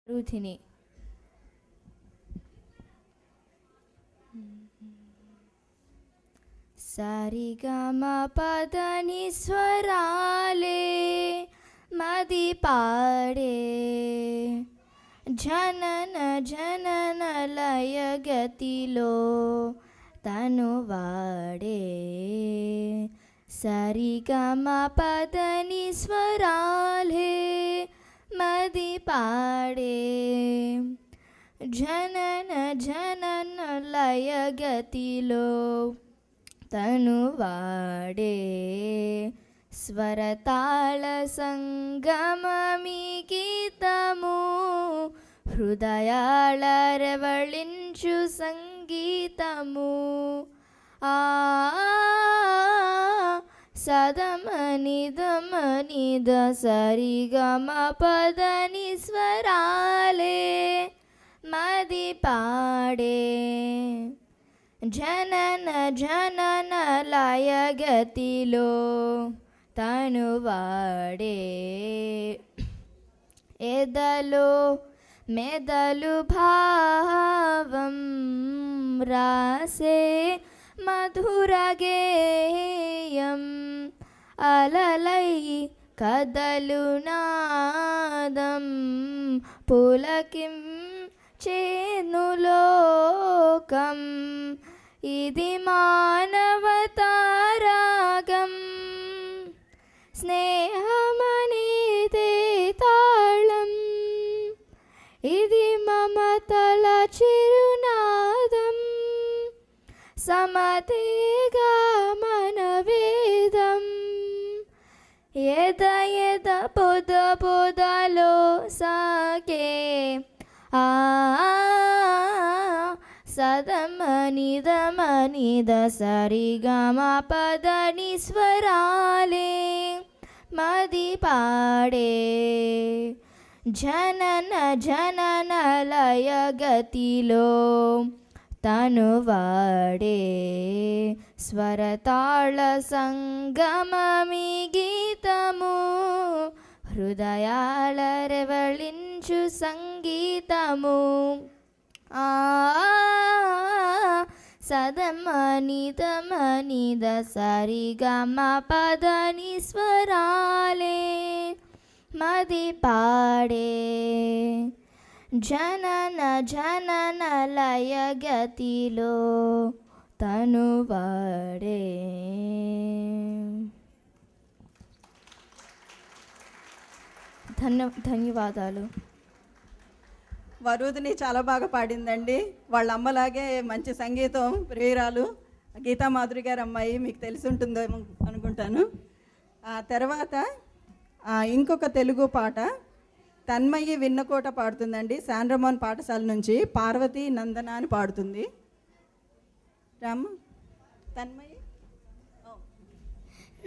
రూథిని. సరిగమ పదని స్వరాలే మది పాడే, జనన జనన లయ గతిలో తను వాడే. సరిగమ పదని స్వరాలే మది పాడే, జనన జనన లయ గతిలో తను వాడే. స్వరతాళ సంగమమి గీతము, హృదయాల రవళించు సంగీతము. ఆ సదమనిదమనిద సరిగమ పదని స్వరాలే మది పాడే, జనన జనన లయ గతిలో తను వాడే. ఎదలో మెదలు భావం రాసే మధుర గేయం, అలలై కదలు నాదం పులకిం చేనులోకం. ఇది మానవతారాగం, స్నేహమనేదే తాళం. ఇది మమతల చిరునాదం, సమతేగా మన వేదం. ఎద ఎద పొద పొదలో సాగే ఆ సదమనిదమనిద సరిగమ పదని స్వరాలే మది పాడే, జనన జనన లయ గతిలో తను వాడే. స్వరతాళ సంగమమి గీతము, హృదయాల రవళించు సంగీతము. ఆ సదమనిదమనిద సరిగమ పదని స్వరాలే మది పాడే, జనన జనన లయ గతిలో తను వాడే. ధన్యవాదాలు. వరుదిని చాలా బాగా పాడిందండి. వాళ్ళ అమ్మలాగే మంచి సంగీతం ప్రియురాలు గీతా మాధురి గారి అమ్మాయి, మీకు తెలిసి ఉంటుందో అనుకుంటాను. ఆ తర్వాత ఇంకొక తెలుగు పాట తన్మయి విన్నకోట పాడుతుందండి. శాండ్రమోన్ పాఠశాల నుంచి పార్వతీ నందన అని పాడుతుంది. రామ్మ తన్మయి.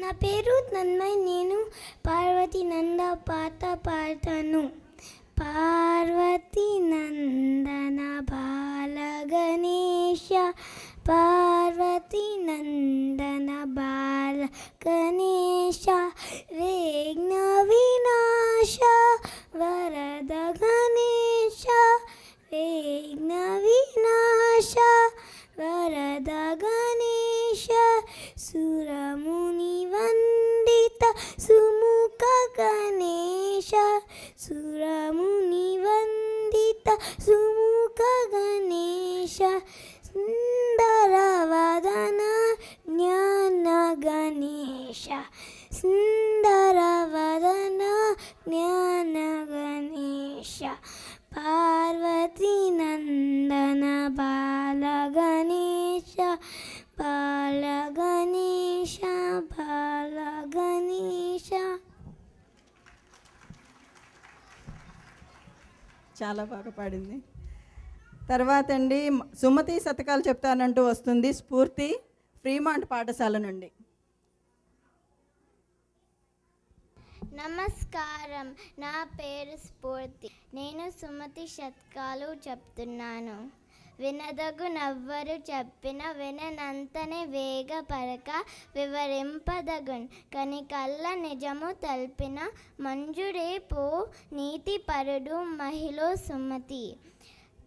నా పేరు తన్మయ్, నేను పార్వతీ నంద పాట పాడతాను. పార్వతీ నందన బాల గణేశ, పార్వతీ నందన బాల గణేశ, విఘ్న వినాశ వరద గణేశ, విఘ్న వినాశ వరద గణేశ, సురముని వందిత సుముఖ గణేశ, సురముని వందిత సుముఖ గణేశ, సుందర వదన జ్ఞాన గణేశ, సుందర వదన జ్ఞాన గణేశ, పార్వతీ నందన బాల గణేశ, బాల గణేశ, బాల గణేశ. చాలా బాగా పాడింది. తర్వాత అండి సుమతి శతకాలు చెప్తానంటూ వస్తుంది స్ఫూర్తి ఫ్రీమాంట్ పాఠశాల నుండి. నమస్కారం, నా పేరు స్ఫూర్తి. నేను సుమతి శతకాలు చెప్తున్నాను. వినదగు నవ్వరు చెప్పిన విననంతనే వేగ పరక వివరింపదగున్ కనికల్ల నిజము తల్పిన మంజుడే పో నీతి పరుడు మహిళ సుమతి.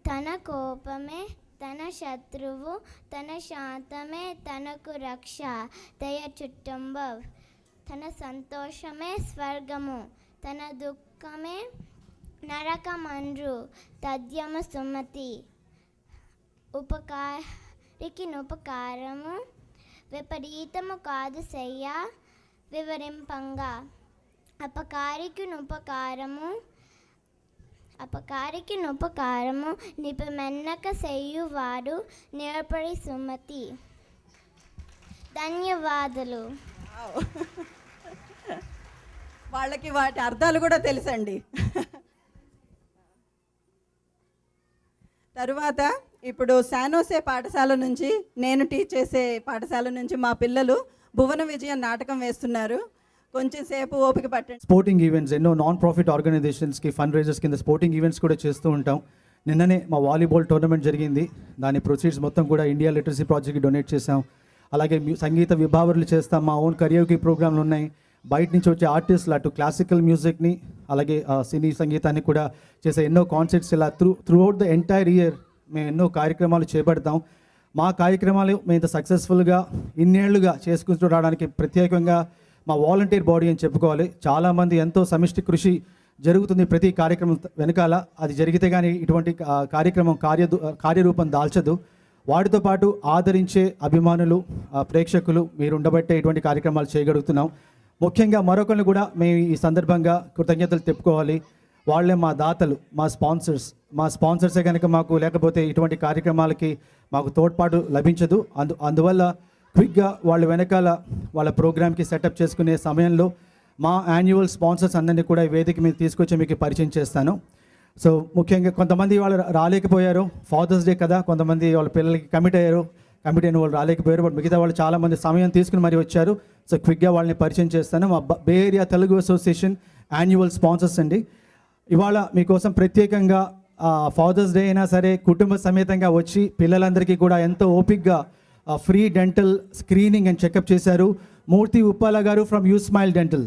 తన కోపమే తన శత్రువు తన శాంతమే తనకు రక్ష దయ చుట్టంబ. తన సంతోషమే స్వర్గము తన దుఃఖమే నరకమండ్రు తద్యము సుమతి. ఉపకారికి నుపకారము విపరీతము కాదు శయ్య వివరింపంగా. అపకారికి నుపకారము నిపమెన్నక చెయ్యువాడు నేర్పడి సుమతి. ధన్యవాదాలు. వాళ్ళకి వాటి అర్థాలు కూడా తెలుసండి. తరువాత ఇప్పుడు శానోసే పాఠశాల నుంచి, నేను టీచ్ చేసే పాఠశాల నుంచి మా పిల్లలు భువన విజయం నాటకం వేస్తున్నారు. కొంచెం సేపు ఓపిక పట్టండి. స్పోర్టింగ్ ఈవెంట్స్ ఎన్నో నాన్ ప్రాఫిట్ ఆర్గనైజేషన్స్కి ఫండ్ రైజర్స్ కింద స్పోర్టింగ్ ఈవెంట్స్ కూడా చేస్తూ ఉంటాం. నిన్ననే మా వాలీబాల్ టోర్నమెంట్ జరిగింది. దాని ప్రొసీడ్స్ మొత్తం కూడా ఇండియా లిటరసీ ప్రాజెక్ట్కి డొనేట్ చేసాం. అలాగే సంగీత విభావరులు చేస్తాం. మా ఓన్ కరియోకి ప్రోగ్రాంలు ఉన్నాయి. బయట నుంచి వచ్చే ఆర్టిస్టులు అటు క్లాసికల్ మ్యూజిక్ని అలాగే సినీ సంగీతాన్ని కూడా చేసే ఎన్నో కాన్సర్ట్స్ ఇలా త్రూఅవుట్ ద ఎంటైర్ ఇయర్ మేము ఎన్నో కార్యక్రమాలు చేపడతాం. మా కార్యక్రమాలు మేము ఇంత సక్సెస్ఫుల్గా ఇన్నేళ్లుగా చేసుకుంటూ రావడానికి ప్రత్యేకంగా మా వాలంటీర్ బాడీ అని చెప్పుకోవాలి. చాలామంది ఎంతో సమిష్టి కృషి జరుగుతుంది ప్రతి కార్యక్రమం వెనకాల. అది జరిగితే కానీ ఇటువంటి కార్యక్రమం కార్యరూపం దాల్చదు. వాటితో పాటు ఆదరించే అభిమానులు ప్రేక్షకులు మీరు ఉండబట్టే ఇటువంటి కార్యక్రమాలు చేయగలుగుతున్నాం. ముఖ్యంగా మరొకరిని కూడా మేము ఈ సందర్భంగా కృతజ్ఞతలు చెప్పుకోవాలి. వాళ్ళే మా దాతలు, మా స్పాన్సర్సే కనుక మాకు లేకపోతే ఇటువంటి కార్యక్రమాలకి మాకు తోడ్పాటు లభించదు. అందువల్ల క్విక్గా వాళ్ళ వెనకాల వాళ్ళ ప్రోగ్రామ్కి సెటప్ చేసుకునే సమయంలో మా యాన్యువల్ స్పాన్సర్స్ అందరినీ కూడా ఈ వేదిక మీద తీసుకొచ్చి మీకు పరిచయం చేస్తాను. సో ముఖ్యంగా కొంతమంది వాళ్ళు రాలేకపోయారు, ఫాదర్స్ డే కదా, కొంతమంది వాళ్ళ పిల్లలకి కమిట్ అయిన వాళ్ళు రాలేకపోయారు. బట్ మిగతా వాళ్ళు చాలామంది సమయం తీసుకుని మరీ వచ్చారు. సో క్విక్గా వాళ్ళని పరిచయం చేస్తాను. మా bay area Telugu association annual sponsors అండి. ఇవాళ మీకోసం ప్రత్యేకంగా ఫాదర్స్ డే అయినా సరే కుటుంబ సమేతంగా వచ్చి పిల్లలందరికీ కూడా ఎంతో ఓపిక్గా free dental screening and checkup చేశారు. మూర్తి ఉప్పాల గారు from U Smile Dental.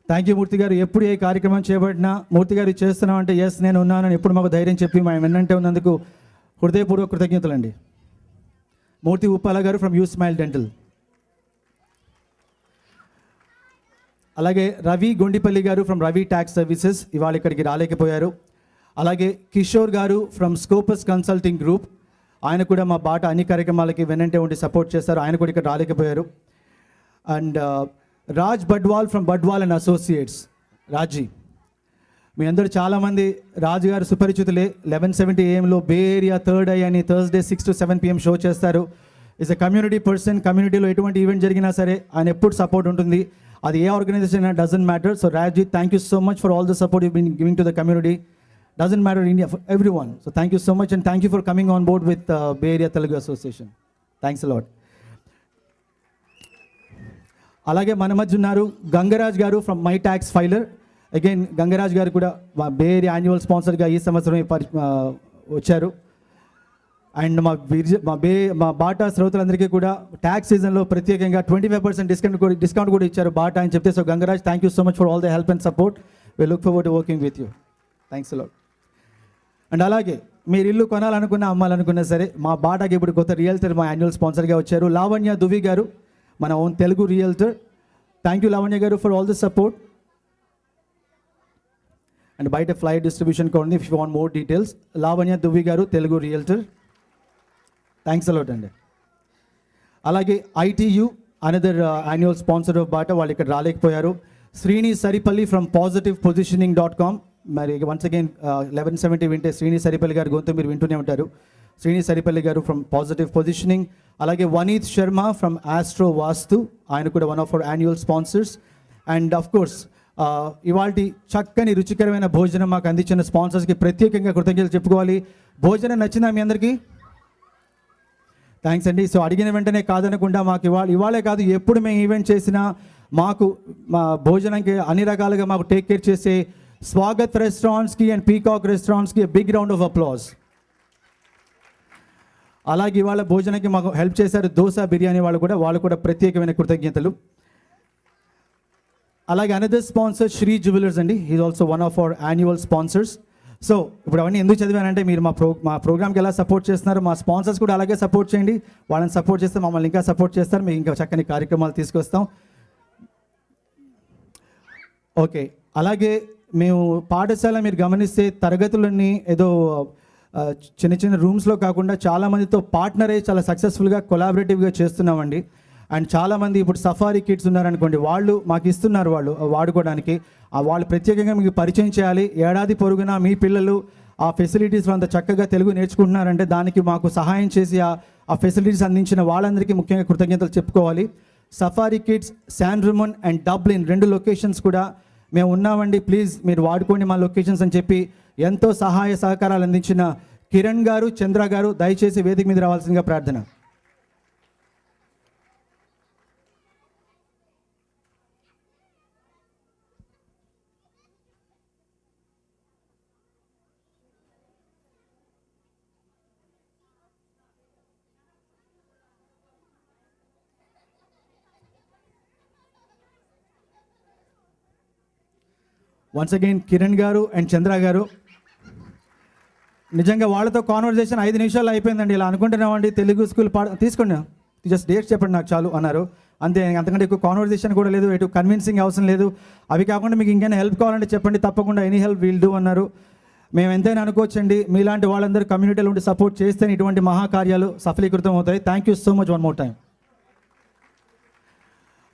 Thank you Murthy గారు. ఎప్పుడు ఏ కార్యక్రమం చేపట్టినా మూర్తి గారు చేస్తున్నాం అంటే ఎస్ నేను ఉన్నానని ఎప్పుడు మాకు ధైర్యం చెప్పి మా వెన్నంటే ఉన్నందుకు హృదయపూర్వక కృతజ్ఞతలండి. మూర్తి ఉప్పాల గారు ఫ్రమ్ యూ స్మైల్ డెంటల్. అలాగే రవి గొండిపల్లి గారు ఫ్రమ్ రవి ట్యాక్స్ సర్వీసెస్ ఇవాళ ఇక్కడికి రాలేకపోయారు. అలాగే కిషోర్ గారు ఫ్రమ్ స్కోపస్ కన్సల్టింగ్ గ్రూప్, ఆయన కూడా మా బాట అన్ని కార్యక్రమాలకి వెనంటే ఉండి సపోర్ట్ చేస్తారు. ఆయన కూడా ఇక్కడ రాలేకపోయారు. And Raj Badwal from Badwal and associates, Raji. మీ అందరూ చాలామంది రాజు గారు సుపరిచితులే. 1170 AM bay area third eye అని థర్స్డే 6 to 7 PM షో చేస్తారు. Is a community person. కమ్యూనిటీలో ఎటువంటి ఈవెంట్ జరిగినా సరే ఆయన ఎప్పుడు సపోర్ట్ ఉంటుంది. అది ఏ ఆర్గనైజేషన్ అయినా doesn't matter. So Raji, thank you so much for all the support you been giving to the community. Doesn't matter India, for everyone. So thank you so much and thank you for coming on board with Bay Area Telugu Association. Thanks a lot. అలాగే మన మధ్య ఉన్నారు గంగరాజ్ గారు from my tax filer. Again Gangaraj గారు కూడా బే area annual స్పాన్సర్గా ఈ సంవత్సరం వచ్చారు. అండ్ మా బాటా శ్రోతలందరికీ కూడా ట్యాక్స్ సీజన్లో ప్రత్యేకంగా 25% డిస్కౌంట్ కూడా ఇచ్చారు బాటా అని చెప్తే. So Gangaraj, thank you so much for all the help and support. We look forward to working with you. Thanks a lot. And అలాగే మీరు ఇల్లు కొనాలనుకున్నా అమ్మాలనుకున్నా సరే మా బాటాకి ఇప్పుడు కొత్త రియల్టర్ మా యాన్యువల్ స్పాన్సర్గా వచ్చారు లావణ్య దువి గారు, మన own Telugu realtor. Thank you Lavanya గారు for all the support. And బయట ఫ్లైట్ డిస్ట్రిబ్యూషన్ కూడా ఉంది. If you want more details, Lavanya Duvi గారు తెలుగు రియల్టర్. థ్యాంక్స్ అలాట్ అండి. అలాగే ITU another annual sponsor of BATA, వాళ్ళు ఇక్కడ రాలేకపోయారు. Srini Saripalli from positivpositioning.com. మరి వన్స్ అగైన్ 1170 వింటే శ్రీని సరిపల్లి గారు గొంతు మీరు వింటూనే ఉంటారు. శ్రీని సరిపల్లి గారు ఫ్రమ్ పాజిటివ్ పొజిషనింగ్. అలాగే వనీత్ శర్మ ఫ్రమ్ ఆస్ట్రో వాస్తు, ఆయన కూడా one of our annual sponsors. And of course ఇవాళ చక్కని రుచికరమైన భోజనం మాకు అందించిన స్పాన్సర్స్కి ప్రత్యేకంగా కృతజ్ఞతలు చెప్పుకోవాలి. భోజనం నచ్చిందా మీ అందరికీ? థ్యాంక్స్ అండి. సో అడిగిన వెంటనే కాదనకుండా మాకు ఇవాళే కాదు ఎప్పుడు మేము ఈవెంట్ చేసినా మాకు మా భోజనానికి అన్ని రకాలుగా మాకు టేక్ కేర్ చేసే స్వాగత్ రెస్టారెంట్స్కి అండ్ పీకాక్ రెస్టారెంట్స్కి బిగ్ రౌండ్ ఆఫ్ అప్లాజ్. అలాగే ఇవాళ భోజనానికి మాకు హెల్ప్ చేశారు దోశ బిర్యానీ వాళ్ళు కూడా ప్రత్యేకమైన కృతజ్ఞతలు. అలాగే అనదర్ స్పాన్సర్ శ్రీ జ్యువెలర్స్ అండి, he's also one of our annual sponsors. So ఇప్పుడు అవన్నీ ఎందుకు చదివానంటే మీరు మా ప్రోగ్రామ్కి ఎలా సపోర్ట్ చేస్తున్నారు, మా స్పాన్సర్స్ కూడా అలాగే సపోర్ట్ చేయండి. వాళ్ళని సపోర్ట్ చేస్తే మమ్మల్ని ఇంకా సపోర్ట్ చేస్తారు, మేము ఇంకా చక్కని కార్యక్రమాలు తీసుకొస్తాం. ఓకే, అలాగే మేము పాఠశాల మీరు గమనిస్తే తరగతులన్నీ ఏదో చిన్న చిన్న రూమ్స్లో కాకుండా చాలామందితో పార్ట్నర్ అయ్యి చాలా సక్సెస్ఫుల్గా కొలాబరేటివ్గా చేస్తున్నామండి. అండ్ చాలామంది ఇప్పుడు సఫారీ కిడ్స్ ఉన్నారనుకోండి, వాళ్ళు మాకు ఇస్తున్నారు వాళ్ళు వాడుకోవడానికి. వాళ్ళు ప్రత్యేకంగా మీకు పరిచయం చేయాలి. ఏడాది పొరుగున మీ పిల్లలు ఆ ఫెసిలిటీస్లో అంత చక్కగా తెలుగు నేర్చుకుంటున్నారంటే దానికి మాకు సహాయం చేసి ఆ ఫెసిలిటీస్ అందించిన వాళ్ళందరికీ ముఖ్యంగా కృతజ్ఞతలు చెప్పుకోవాలి. Safari kids, San Rimmon and Dublin 2 locations కూడా మేము ఉన్నామండి, ప్లీజ్ మీరు వాడుకోండి మా లొకేషన్స్ అని చెప్పి ఎంతో సహాయ సహకారాలు అందించిన కిరణ్ గారు, చంద్ర గారు దయచేసి వేదిక మీద రావాల్సిందిగా ప్రార్థన. వన్స్ అగైన్ కిరణ్ గారు అండ్ చంద్ర గారు, నిజంగా వాళ్ళతో కాన్వర్జేషన్ 5 నిమిషాలు అయిపోయిందండి. ఇలా అనుకుంటున్నామండి తెలుగు స్కూల్ తీసుకోండి, జస్ట్ డేట్స్ చెప్పండి నాకు చాలు అన్నారు అంతే. అంతకంటే ఎక్కువ కాన్వర్జేషన్ కూడా లేదు, ఎటు కన్విన్సింగ్ అవసరం లేదు. అవి కాకుండా మీకు ఇంకైనా హెల్ప్ కావాలంటే చెప్పండి, తప్పకుండా ఎనీ హెల్ప్ వీల్ డూ అన్నారు. మేము ఎంతైనా అనుకోవచ్చండి, మీలాంటి వాళ్ళందరూ కమ్యూనిటీలో ఉండి సపోర్ట్ చేస్తే ఇటువంటి మహాకార్యాలు సఫలీకృతం అవుతాయి. Thank you so much one more time.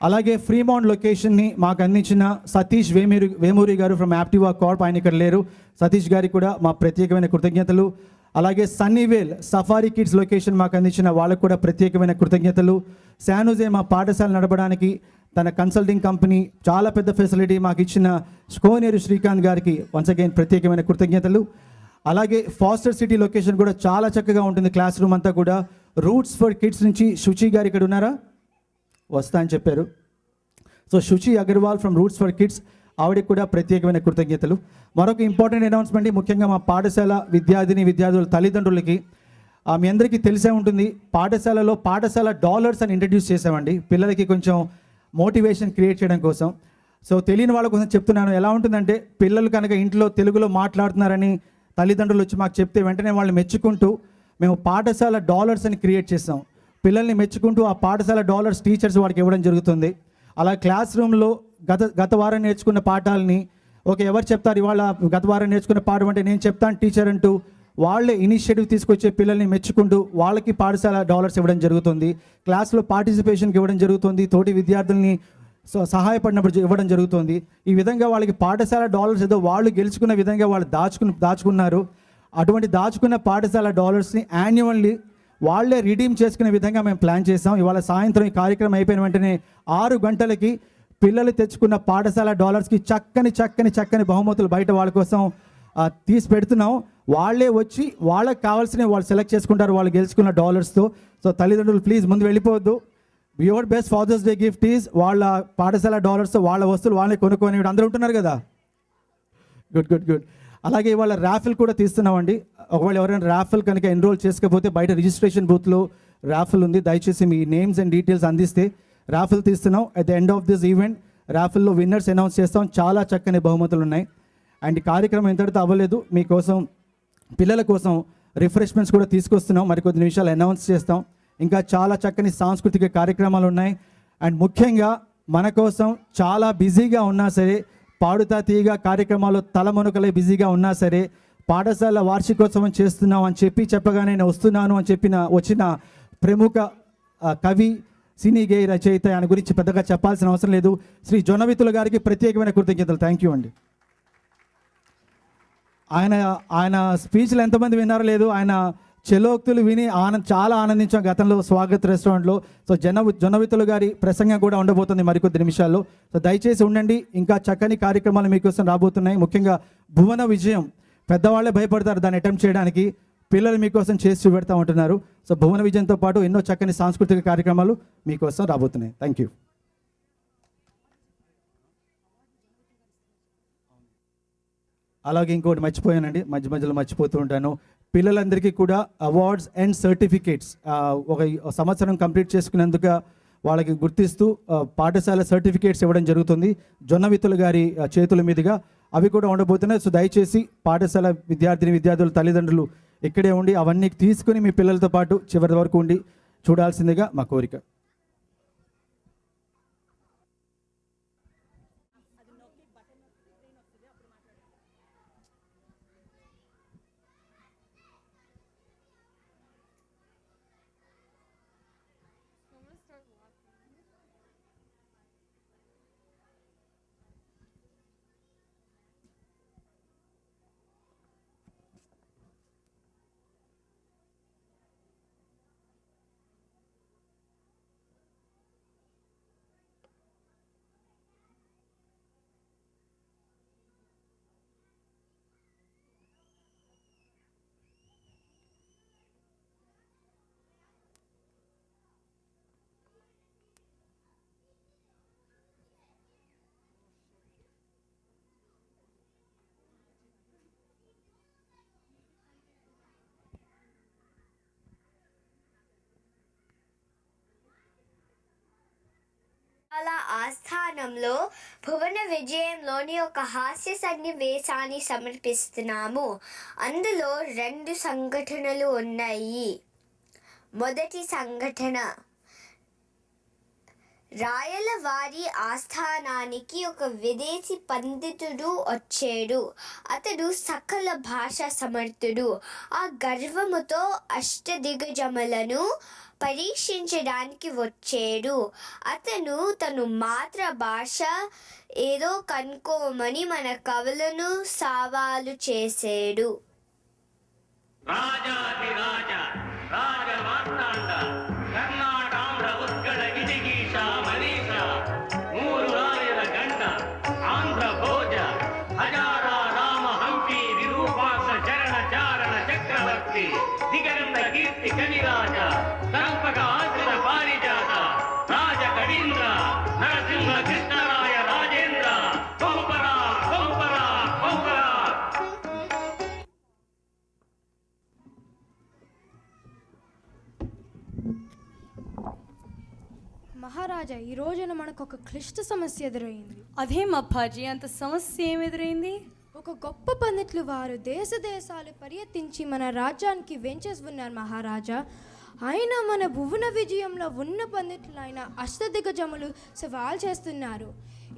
అలాగే ఫ్రీమౌంట్ లొకేషన్ని మాకు అందించిన సతీష్ వేమూరి గారు ఫ్రమ్ యాప్టివా కార్ప్, ఆయన ఇక్కడ లేరు. సతీష్ గారికి కూడా మా ప్రత్యేకమైన కృతజ్ఞతలు. అలాగే సన్నీవేల్ సఫారీ కిడ్స్ లొకేషన్ మాకు అందించిన వాళ్ళకు కూడా ప్రత్యేకమైన కృతజ్ఞతలు. శానోజే మా పాఠశాల నడపడానికి తన కన్సల్టింగ్ కంపెనీ చాలా పెద్ద ఫెసిలిటీ మాకు ఇచ్చిన కోనేరు శ్రీకాంత్ గారికి వన్స్ అగైన్ ప్రత్యేకమైన కృతజ్ఞతలు. అలాగే ఫాస్టర్ సిటీ లొకేషన్ కూడా చాలా చక్కగా ఉంటుంది, క్లాస్ రూమ్ అంతా కూడా. రూట్స్ ఫర్ కిడ్స్ నుంచి శుచి గారు ఇక్కడ ఉన్నారా, వస్తా అని చెప్పారు. సో శుచి Agarwal from roots for kids, ఆవిడకి కూడా ప్రత్యేకమైన కృతజ్ఞతలు. మరొక ఇంపార్టెంట్ అనౌన్స్మెంట్, ముఖ్యంగా మా పాఠశాల విద్యార్థుల తల్లిదండ్రులకి మీ అందరికీ తెలిసే ఉంటుంది, పాఠశాల డాలర్స్ అని ఇంట్రడ్యూస్ చేసామండి పిల్లలకి కొంచెం మోటివేషన్ క్రియేట్ చేయడం కోసం. సో తెలియని వాళ్ళ కోసం చెప్తున్నాను. ఎలా ఉంటుందంటే పిల్లలు కనుక ఇంట్లో తెలుగులో మాట్లాడుతున్నారని తల్లిదండ్రులు వచ్చి మాకు చెప్తే వెంటనే వాళ్ళు మెచ్చుకుంటూ మేము పాఠశాల డాలర్స్ అని క్రియేట్ చేస్తాం. పిల్లల్ని మెచ్చుకుంటూ ఆ పాఠశాల డాలర్స్ టీచర్స్ వాడికి ఇవ్వడం జరుగుతుంది. అలా క్లాస్ రూమ్లో గత వారం నేర్చుకున్న పాఠాలని ఎవరు చెప్తారు, ఇవాళ గత వారం నేర్చుకున్న పాఠం అంటే నేను చెప్తాను టీచర్ అంటూ వాళ్ళే ఇనిషియేటివ్ తీసుకొచ్చే పిల్లల్ని మెచ్చుకుంటూ వాళ్ళకి పాఠశాల డాలర్స్ ఇవ్వడం జరుగుతుంది. క్లాస్లో పార్టిసిపేషన్కి ఇవ్వడం జరుగుతుంది, తోటి విద్యార్థుల్ని సహాయపడినప్పుడు ఇవ్వడం జరుగుతుంది. ఈ విధంగా వాళ్ళకి పాఠశాల డాలర్స్ ఏదో వాళ్ళు గెలుచుకున్న విధంగా వాళ్ళు దాచుకున్నారు. అటువంటి దాచుకున్న పాఠశాల డాలర్స్ని యాన్యువల్లీ వాళ్ళే రిడీమ్ చేసుకునే విధంగా మేము ప్లాన్ చేసాం. ఇవాళ సాయంత్రం ఈ కార్యక్రమం అయిపోయిన వెంటనే 6 గంటలకి పిల్లలు తెచ్చుకున్న పాఠశాల డాలర్స్కి చక్కని బహుమతులు బయట వాళ్ళ కోసం తీసి పెడుతున్నాం. వాళ్ళే వచ్చి వాళ్ళకి కావాల్సినవి వాళ్ళు సెలెక్ట్ చేసుకుంటారు వాళ్ళు గెలుచుకున్న డాలర్స్తో. సో తల్లిదండ్రులు ప్లీజ్ ముందు వెళ్ళిపోవద్దు. Your best Father's Day gift is వాళ్ళ పాఠశాల డాలర్స్తో వాళ్ళ వస్తువులు వాళ్ళే కొనుక్కొని అందరూ ఉంటున్నారు కదా. గుడ్. అలాగే ఇవాళ ర్యాఫిల్ కూడా తీస్తున్నామండి. ఒకవేళ ఎవరైనా ర్యాఫిల్ కనుక ఎన్రోల్ చేసుకోకపోతే బయట రిజిస్ట్రేషన్ బూత్లో ర్యాఫిల్ ఉంది, దయచేసి మీ నేమ్స్ అండ్ డీటెయిల్స్ అందిస్తే ర్యాఫిల్ తీస్తున్నాం. At the end of this event ర్యాఫిల్లో విన్నర్స్ అనౌన్స్ చేస్తాం. చాలా చక్కని బహుమతులు ఉన్నాయి. అండ్ ఈ కార్యక్రమం ఎంతటితో అవ్వలేదు, మీకోసం పిల్లల కోసం రిఫ్రెష్మెంట్స్ కూడా తీసుకొస్తున్నాం. మరికొద్ది నిమిషాలు అనౌన్స్ చేస్తాం. ఇంకా చాలా చక్కని సాంస్కృతిక కార్యక్రమాలు ఉన్నాయి. అండ్ ముఖ్యంగా మన కోసం చాలా బిజీగా ఉన్నా సరే, పాడుతా తీయగా కార్యక్రమాలు తలమునకలే బిజీగా ఉన్నా సరే, పాఠశాల వార్షికోత్సవం చేస్తున్నాం అని చెప్పగానే నేను వస్తున్నాను అని వచ్చిన ప్రముఖ కవి, సినీ గేయ రచయిత, ఆయన గురించి పెద్దగా చెప్పాల్సిన అవసరం లేదు, శ్రీ జొన్నవితుల గారికి ప్రత్యేకమైన కృతజ్ఞతలు. థ్యాంక్ యూ అండి. ఆయన స్పీచ్లు ఎంతమంది విన్నారో లేదు, ఆయన చెలోక్తులు విని చాలా ఆనందించాం గతంలో స్వాగత్ రెస్టారెంట్లో. సో జొన్నవితులు గారి ప్రసంగం కూడా ఉండబోతుంది మరికొద్ది నిమిషాల్లో. సో దయచేసి ఉండండి, ఇంకా చక్కని కార్యక్రమాలు మీకోసం రాబోతున్నాయి. ముఖ్యంగా భువన విజయం, పెద్దవాళ్ళే భయపడతారు దాన్ని అటెంప్ట్ చేయడానికి, పిల్లలు మీకోసం చేసి చూపెడతా ఉంటున్నారు. సో భువన విజయంతో పాటు ఎన్నో చక్కని సాంస్కృతిక కార్యక్రమాలు మీకోసం రాబోతున్నాయి. Thank you. అలాగే ఇంకోటి మర్చిపోయానండి, మధ్య మధ్యలో మర్చిపోతూ ఉంటాను. పిల్లలందరికీ కూడా అవార్డ్స్ అండ్ సర్టిఫికేట్స్ ఒక సంవత్సరం కంప్లీట్ చేసుకునేందుకు వాళ్ళకి గుర్తిస్తూ పాఠశాల సర్టిఫికేట్స్ ఇవ్వడం జరుగుతుంది జొన్నవిత్తుల గారి చేతుల మీదుగా. అవి కూడా ఉండబోతున్నాయి. సో దయచేసి పాఠశాల విద్యార్థుల తల్లిదండ్రులు ఇక్కడే ఉండి అవన్నీ తీసుకుని మీ పిల్లలతో పాటు చివరి వరకు ఉండి చూడాల్సిందిగా మా కోరిక. అలా ఆస్థానంలో భువన విజయంలోని ఒక హాస్య సన్నివేశాన్ని సమర్పిస్తున్నాము. అందులో 2 సంఘటనలు ఉన్నాయి. మొదటి సంఘటన, రాయలవారి ఆస్థానానికి ఒక విదేశీ పండితుడు వచ్చాడు. అతడు సకల భాషా సమర్థుడు. ఆ గర్వముతో అష్టదిగ్గజములను పరీక్షించడానికి వచ్చాడు. అతను తను మాతృభాష ఏదో కనుక్కోమని మన కవులను సవాలు చేశాడు. దిగరంద కీర్తి కనిరాజ సంపక ఆశ్రిత పారిజాత రాజ కవీంద్ర నరసింహ కృష్ణరాయ రాజేంద్ర బహుపరా బహుపరా బహుపరా. మహారాజా, ఈ రోజున మనకు ఒక క్లిష్ట సమస్య ఎదురైంది. అదేం అప్పాజీ, అంత సమస్య ఏమి ఎదురైంది? ఒక గొప్ప పండితులు వారు దేశాలు పర్యటించి మన రాజ్యానికి వెంచేసి ఉన్నారు మహారాజా. ఆయన మన భువన విజయంలో ఉన్న పండితులైన అష్టదిగ్గజములు సవాల్ చేస్తున్నారు.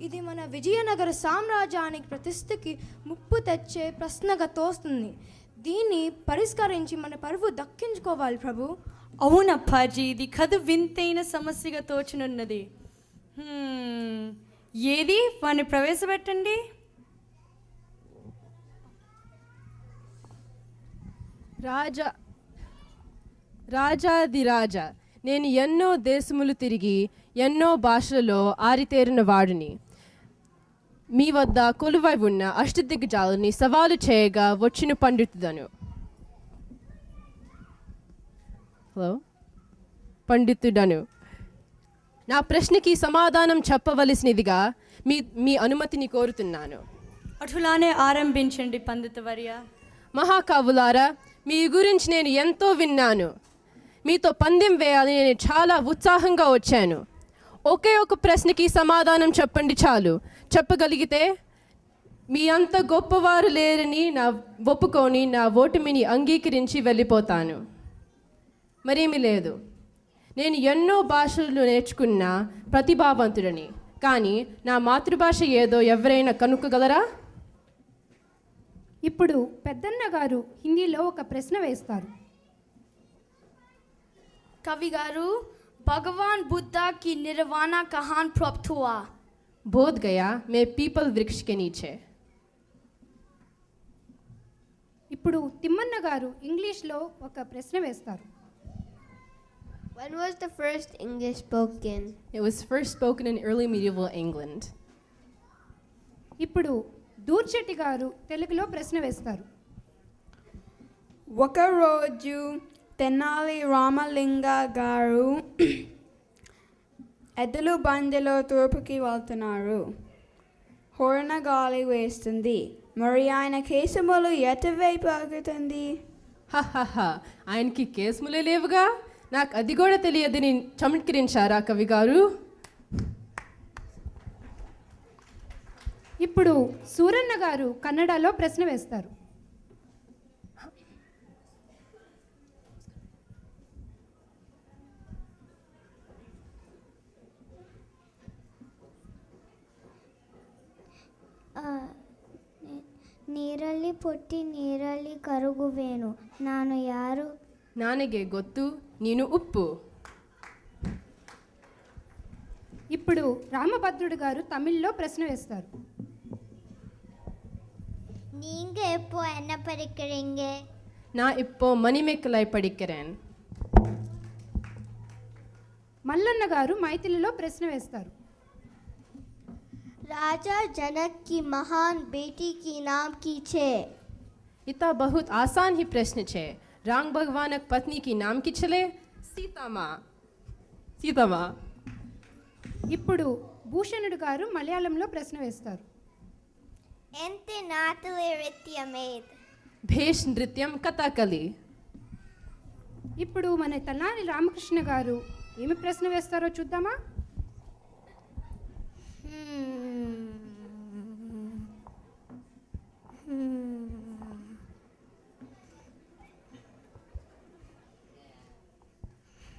ఇది మన విజయనగర సామ్రాజ్యానికి ప్రతిష్టకి ముప్పు తెచ్చే ప్రశ్నగా తోస్తుంది. దీన్ని పరిష్కరించి మన పరువు దక్కించుకోవాలి ప్రభు. అవునప్పాజీ, ఇది కదు వింతైన సమస్యగా తోచనున్నది. ఏది వారిని ప్రవేశపెట్టండి. రాజాదిరాజ, నేను ఎన్నో దేశములు తిరిగి ఎన్నో భాషలలో ఆరితేరిన వాడిని. మీ వద్ద కొలువై ఉన్న అష్టదిగ్గజాలని సవాలు చేయగా వచ్చిన పండితుడను. నా ప్రశ్నకి సమాధానం చెప్పవలసినదిగా మీ అనుమతిని కోరుతున్నాను. అటులానే ఆరంభించండి పండితవర్య. మహాకవులారా, మీ గురించి నేను ఎంతో విన్నాను. మీతో పందెం వేయాలని నేను చాలా ఉత్సాహంగా వచ్చాను. ఒకే ఒక ప్రశ్నకి సమాధానం చెప్పండి చాలు. చెప్పగలిగితే మీ అంత గొప్పవారు లేరని ఒప్పుకొని నా ఓటమిని అంగీకరించి వెళ్ళిపోతాను. మరేమీ లేదు. నేను ఎన్నో భాషలు నేర్చుకున్న ప్రతిభావంతుడని. కానీ నా మాతృభాష ఏదో ఎవరైనా కనుక్కోగలరా? ఇప్పుడు పెద్దన్న గారు హిందీలో ఒక ప్రశ్న వేస్తారు. कवि गारू, भगवान बुद्धा की निर्वाणा कहाँ प्राप्त हुआ? बोध गया मैं पीपल वृक्ष के नीचे. ఇప్పుడు తిమ్మన్న గారు ఇంగ్లీష్లో ఒక ప్రశ్న వేస్తారు. When was the first English spoken? It was first spoken in early medieval England. ఇప్పుడు దూర్చెట్టి గారు తెలుగులో ప్రశ్న వేస్తారు. ఒక రోజు తెనాలి రామలింగ గారు ఎద్దులు బండిలో తూర్పుకి వెళ్తున్నారు. హోరణ గాలి వేస్తుంది. మరి ఆయన కేశములు ఎటువైపు ఆగుతుంది? హహహ, ఆయనకి కేసుములే లేవుగా. నాకు అది కూడా తెలియదని చమత్కరించారా కవి గారు? ఇప్పుడు సూరన్న గారు కన్నడలో ప్రశ్న వేస్తారు. ನೀರಲ್ಲಿ ಪುಟ್ಟಿ ನೀರಲ್ಲಿ ಕರಗುವೇನು, ನಾನು ಯಾರು? నానగే గొత్తు, నేను ఉప్పు. ఇప్పుడు రామభద్రుడు గారు తమిళ్లో ప్రశ్న వేస్తారు. நீங்க எப்போ என்ன படிக்கிறீங்க? நான் இப்போ மணிமேக்கலை படிக்கிறேன். మల్లన్న గారు మైథిలిలో ప్రశ్న వేస్తారు. राजा जनक की महान बेटी की नाम की छे? इतना बहुत आसान ही प्रश्न छे. राम भगवान पत्नी की नाम की छले? सीता माँ. सीता माँ. ఇప్పుడు భూషణుడు గారు మలయాళంలో ప్రశ్న వేస్తారు. ఎంత నాట్య నృత్యమేది? భేష్ నృత్యం కథాకళి. ఇప్పుడు మన తల్లాని రామకృష్ణ గారు ఏమి ప్రశ్న వేస్తారో చూద్దామా?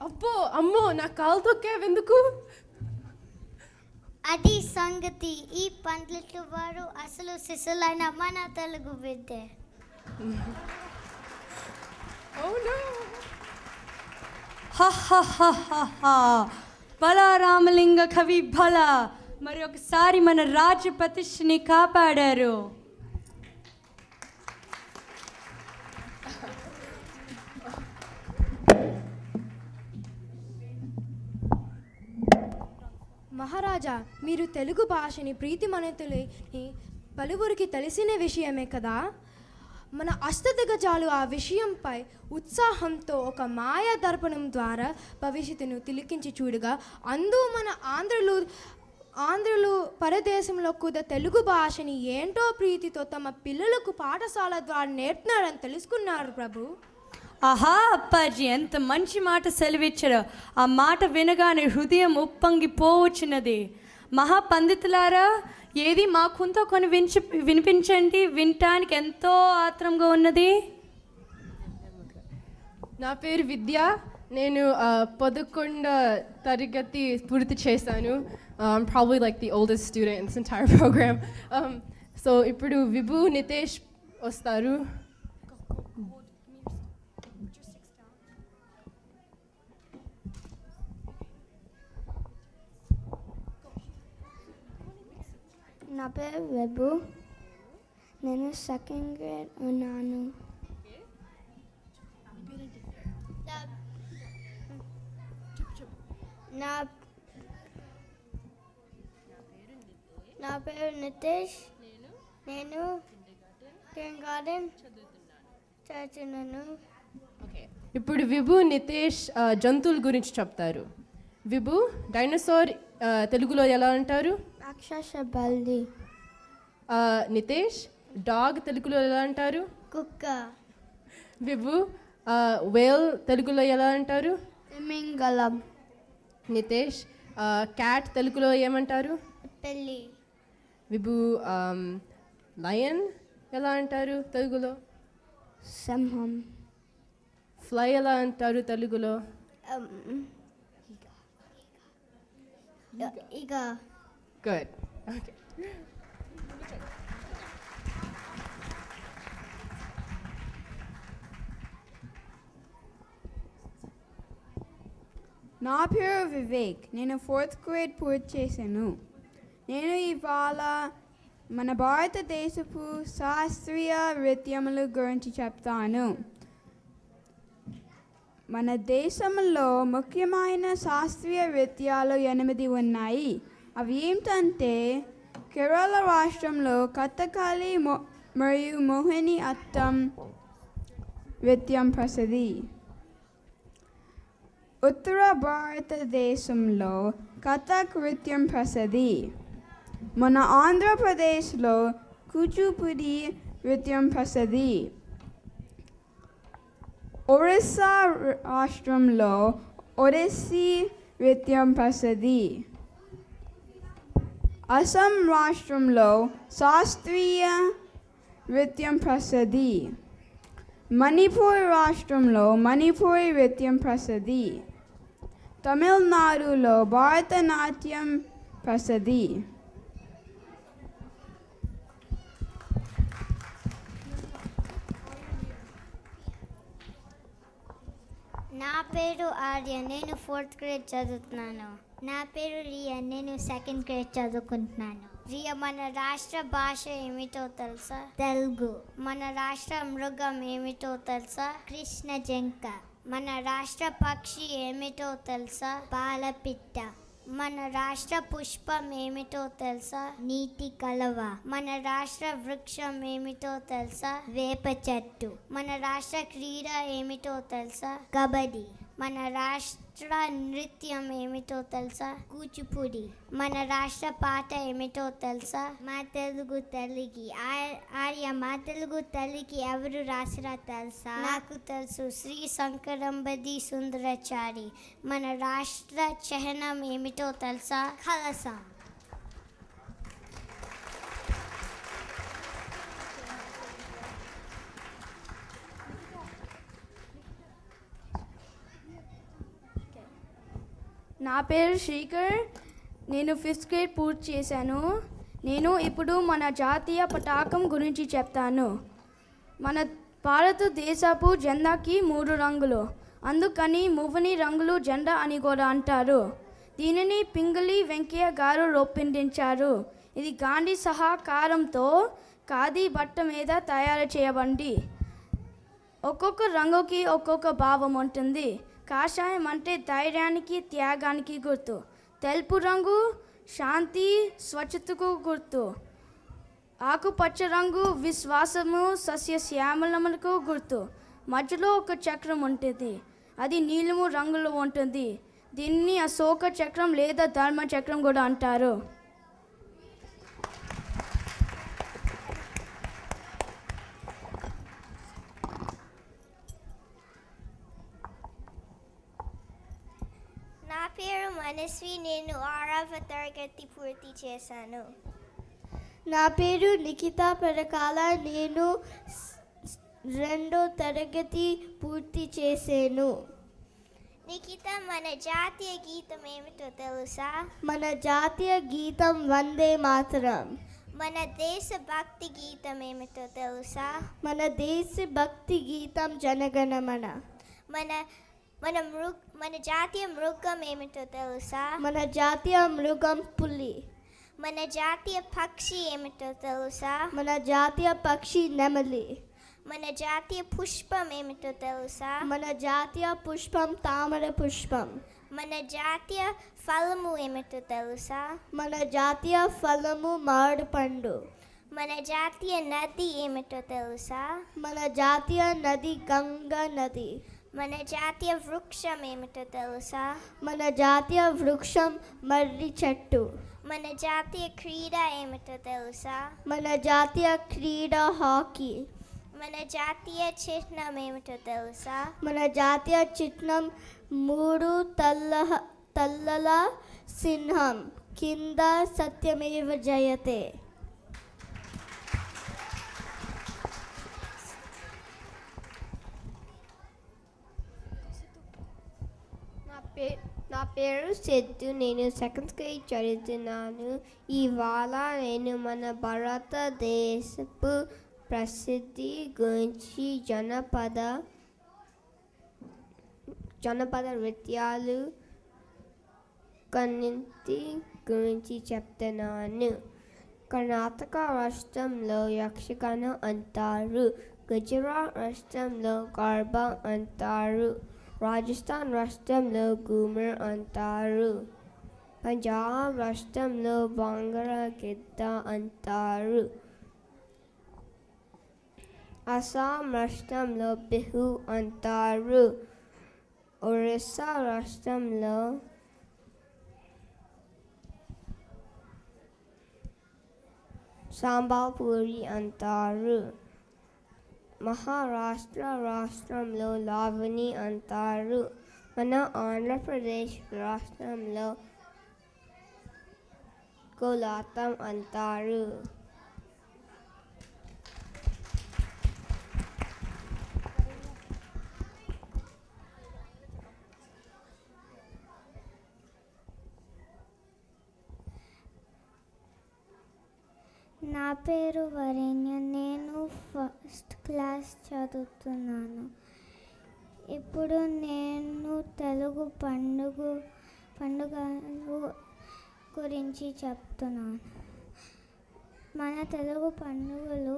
అబ్బో అమ్మో, నా కాలు తొక్కేవెందుకు? అది సంగతి. ఈ పండితులు వారు అసలు శిశులైన మన తెలుగు విద్య. బలా రామలింగ కవి బలా, మరి ఒకసారి మన రాజ్య ప్రతిష్టని కాపాడారు. మహారాజా, మీరు తెలుగు భాషని ప్రీతిమనతులని పలువురికి తెలిసిన విషయమే కదా. మన అష్టదిగ్గజాలు ఆ విషయంపై ఉత్సాహంతో ఒక మాయా దర్పణం ద్వారా భవిష్యత్తును తిలకించి చూడగా, మన ఆంధ్రులు పరదేశంలో కూడా తెలుగు భాషని ఏంటో ప్రీతితో తమ పిల్లలకు పాఠశాల ద్వారా నేర్పుతున్నారని తెలుసుకున్నారు ప్రభు. ఆహా అప్పాజీ, ఎంత మంచి మాట సెలవిచ్చారు. ఆ మాట వినగానే హృదయం ఉప్పొంగిపోవచ్చినది. మహాపండితులారా, ఏది మాకుంతో కొన్ని వినిపించండి, వినటానికి ఎంతో ఆత్రంగా ఉన్నది. నా పేరు విద్య. నేను 11వ తరగతి పూర్తి చేశాను. I'm probably like the oldest student in this entire program. So ఇప్పుడు విభు నితేష్ వస్తారు. నా పేరు విభు. నేను సెకండ్ గ్రేడ్ ఉన్నాను. నా పేరు నితేష్. నేను కింగార్డెన్ చదువుతున్నాను. ఇప్పుడు విభు నితేష్ జంతువుల గురించి చెప్తారు. విభు, డైనోసార్ తెలుగులో ఎలా అంటారు? రాక్షస బల్లి. నితేష్, డాగ్ తెలుగులో ఎలా అంటారు? కుక్క. విభు, వేల్ తెలుగులో ఎలా అంటారు? తిమింగలం. నితేష్, క్యాట్ తెలుగులో ఏమంటారు? పెళ్ళి. విభు, లయన్ ఎలా అంటారు తెలుగులో? సింహం. ఫ్లై ఎలా అంటారు తెలుగులో? ఈగ. గుడ్. ఓకే. నా పేరు వివేక్. నేను 4th గ్రేడ్ పూర్తి చేశాను. నేను ఇవాళ మన భారతదేశపు శాస్త్రీయ నృత్యముల గురించి చెప్తాను. మన దేశంలో ముఖ్యమైన శాస్త్రీయ నృత్యాలు 8 ఉన్నాయి. అవి ఏమిటంటే, కేరళ రాష్ట్రంలో కథకళి మరియు మోహిని అట్టం నృత్యం ప్రసిద్ధి. ఉత్తర భారతదేశంలో కథక్ నృత్యం ప్రసిద్ధి. మన ఆంధ్రప్రదేశ్లో కూచిపూడి నృత్యం ప్రసిద్ధి. ఒరిస్సా రాష్ట్రంలో ఒడిస్సీ నృత్యం ప్రసిద్ధి. అస్సాం రాష్ట్రంలో శాస్త్రీయ నృత్యం ప్రసిద్ధి. మణిపూర్ రాష్ట్రంలో మణిపూరి నృత్యం ప్రసిద్ధి. తమిళనాడులో భరతనాట్యం ప్రసిద్ధి. నా పేరు ఆర్య, నేను 4th గ్రేడ్ చదువుతున్నాను. నా పేరు రియా, నేను 2nd గ్రేడ్ చదువుకుంటున్నాను. రియా, మన రాష్ట్ర భాష ఏమిటో తెలుసా? తెలుగు. మన రాష్ట్ర మృగం ఏమిటో తెలుసా? కృష్ణ జింక. మన రాష్ట్ర పక్షి ఏమిటో తెలుసా? పాలపిట్ట. మన రాష్ట్ర పుష్పం ఏమిటో తెలుసా? నీటి కలవ. మన రాష్ట్ర వృక్షం ఏమిటో తెలుసా? వేప చెట్టు. మన రాష్ట్ర క్రీడ ఏమిటో తెలుసా? కబడ్డీ. మన రాష్ట్ర నృత్యం ఏమిటో తెలుసా? కూచిపూడి. మన రాష్ట్ర పాట ఏమిటో తెలుసా? మా తెలుగు తల్లికి. ఆర్య, మా తెలుగు తల్లికి ఎవరు రాసిరా తెలుసా? నాకు తెలుసు, శ్రీ శంకరంబది సుందరాచారి. మన రాష్ట్ర చిహ్నం ఏమిటో తెలుసా? కలసం. నా పేరు శ్రీకర్, నేను 5th గ్రేడ్ పూర్తి చేశాను. నేను ఇప్పుడు మన జాతీయ పతాకం గురించి చెప్తాను. మన భారతదేశపు జెండాకి 3 రంగులు, అందుకని మూవని రంగులు జెండా అని కూడా అంటారు. దీనిని పింగళి వెంకయ్య గారు రూపొందించారు. ఇది గాంధీ సహకారంతో ఖాదీ బట్ట మీద తయారు చేయబడింది. ఒక్కొక్క రంగుకి ఒక్కొక్క భావం ఉంటుంది. కాషాయం అంటే ధైర్యానికి, త్యాగానికి గుర్తు. తెలుపు రంగు శాంతి, స్వచ్ఛతకు గుర్తు. ఆకుపచ్చ రంగు విశ్వాసము, సస్యశ్యామలములకు గుర్తు. మధ్యలో ఒక చక్రం ఉంటుంది, అది నీలము రంగులో ఉంటుంది. దీన్ని అశోక చక్రం లేదా ధర్మ చక్రం కూడా అంటారు. నా పేరు మనస్వి, నేను 6వ తరగతి పూర్తి చేశాను. నా పేరు నిఖిత పరకాల, నేను 2వ తరగతి పూర్తి చేశాను. నిఖిత, మన జాతీయ గీతం ఏమిటో తెలుసా? మన జాతీయ గీతం వందే మాతరం. మన దేశభక్తి గీతం ఏమిటో తెలుసా? మన దేశభక్తి గీతం జనగణమన. మన జాతీయ మృగం ఏమిటో తెలుసా? మన జాతీయ మృగం పులి. మన జాతీయ పక్షి ఏమిటో తెలుసా? మన జాతీయ పక్షి నెమలి. మన జాతీయ పుష్పం ఏమిటో తెలుసా? మన జాతీయ పుష్పం తామర పుష్పం. మన జాతీయ ఫలము ఏమిటో తెలుసా? మన జాతీయ ఫలము మామిడి పండు. మన జాతీయ నది ఏమిటో తెలుసా? మన జాతీయ నది గంగా నది. మన జాతీయ వృక్షం ఏమిటో తెలుసా? మన జాతీయ వృక్షం మర్రి చెట్టు. మన జాతీయ క్రీడ ఏమిటో తెలుసా? మన జాతీయ క్రీడ హాకీ. మన జాతీయ చిహ్నం ఏమిటో తెలుసా? మన జాతీయ చిహ్నం 3 తలల సింహం, కింద సత్యమేవ జయతే. నా పేరు సిద్ధు, నేను 2nd గ్రేడ్ చదువుతున్నాను. ఇవాళ నేను మన భారతదేశపు ప్రసిద్ధి గురించి జనపద నృత్యాలు కొన్నింటి గురించి చెప్తున్నాను. కర్ణాటక రాష్ట్రంలో యక్షగానం అంటారు. గుజరాత్ రాష్ట్రంలో గర్బా అంటారు. రాజస్థాన్ రాష్ట్రంలో ఘూమర్ అంటారు. పంజాబ్ రాష్ట్రంలో బాంగరా గిద్ద అంటారు. అస్సాం రాష్ట్రంలో బిహు అంటారు. ఒరిస్సా రాష్ట్రంలో సాంబాపూరి అంటారు. మహారాష్ట్ర రాష్ట్రంలో లావణి అంటారు. మన ఆంధ్రప్రదేశ్ రాష్ట్రంలో కోలాటం అంటారు. నా పేరు వరేణ్య. నేను ఫస్ట్ క్లాస్ చదువుతున్నాను. ఇప్పుడు నేను తెలుగు పండుగలు గురించి చెప్తున్నాను. మన తెలుగు పండుగలు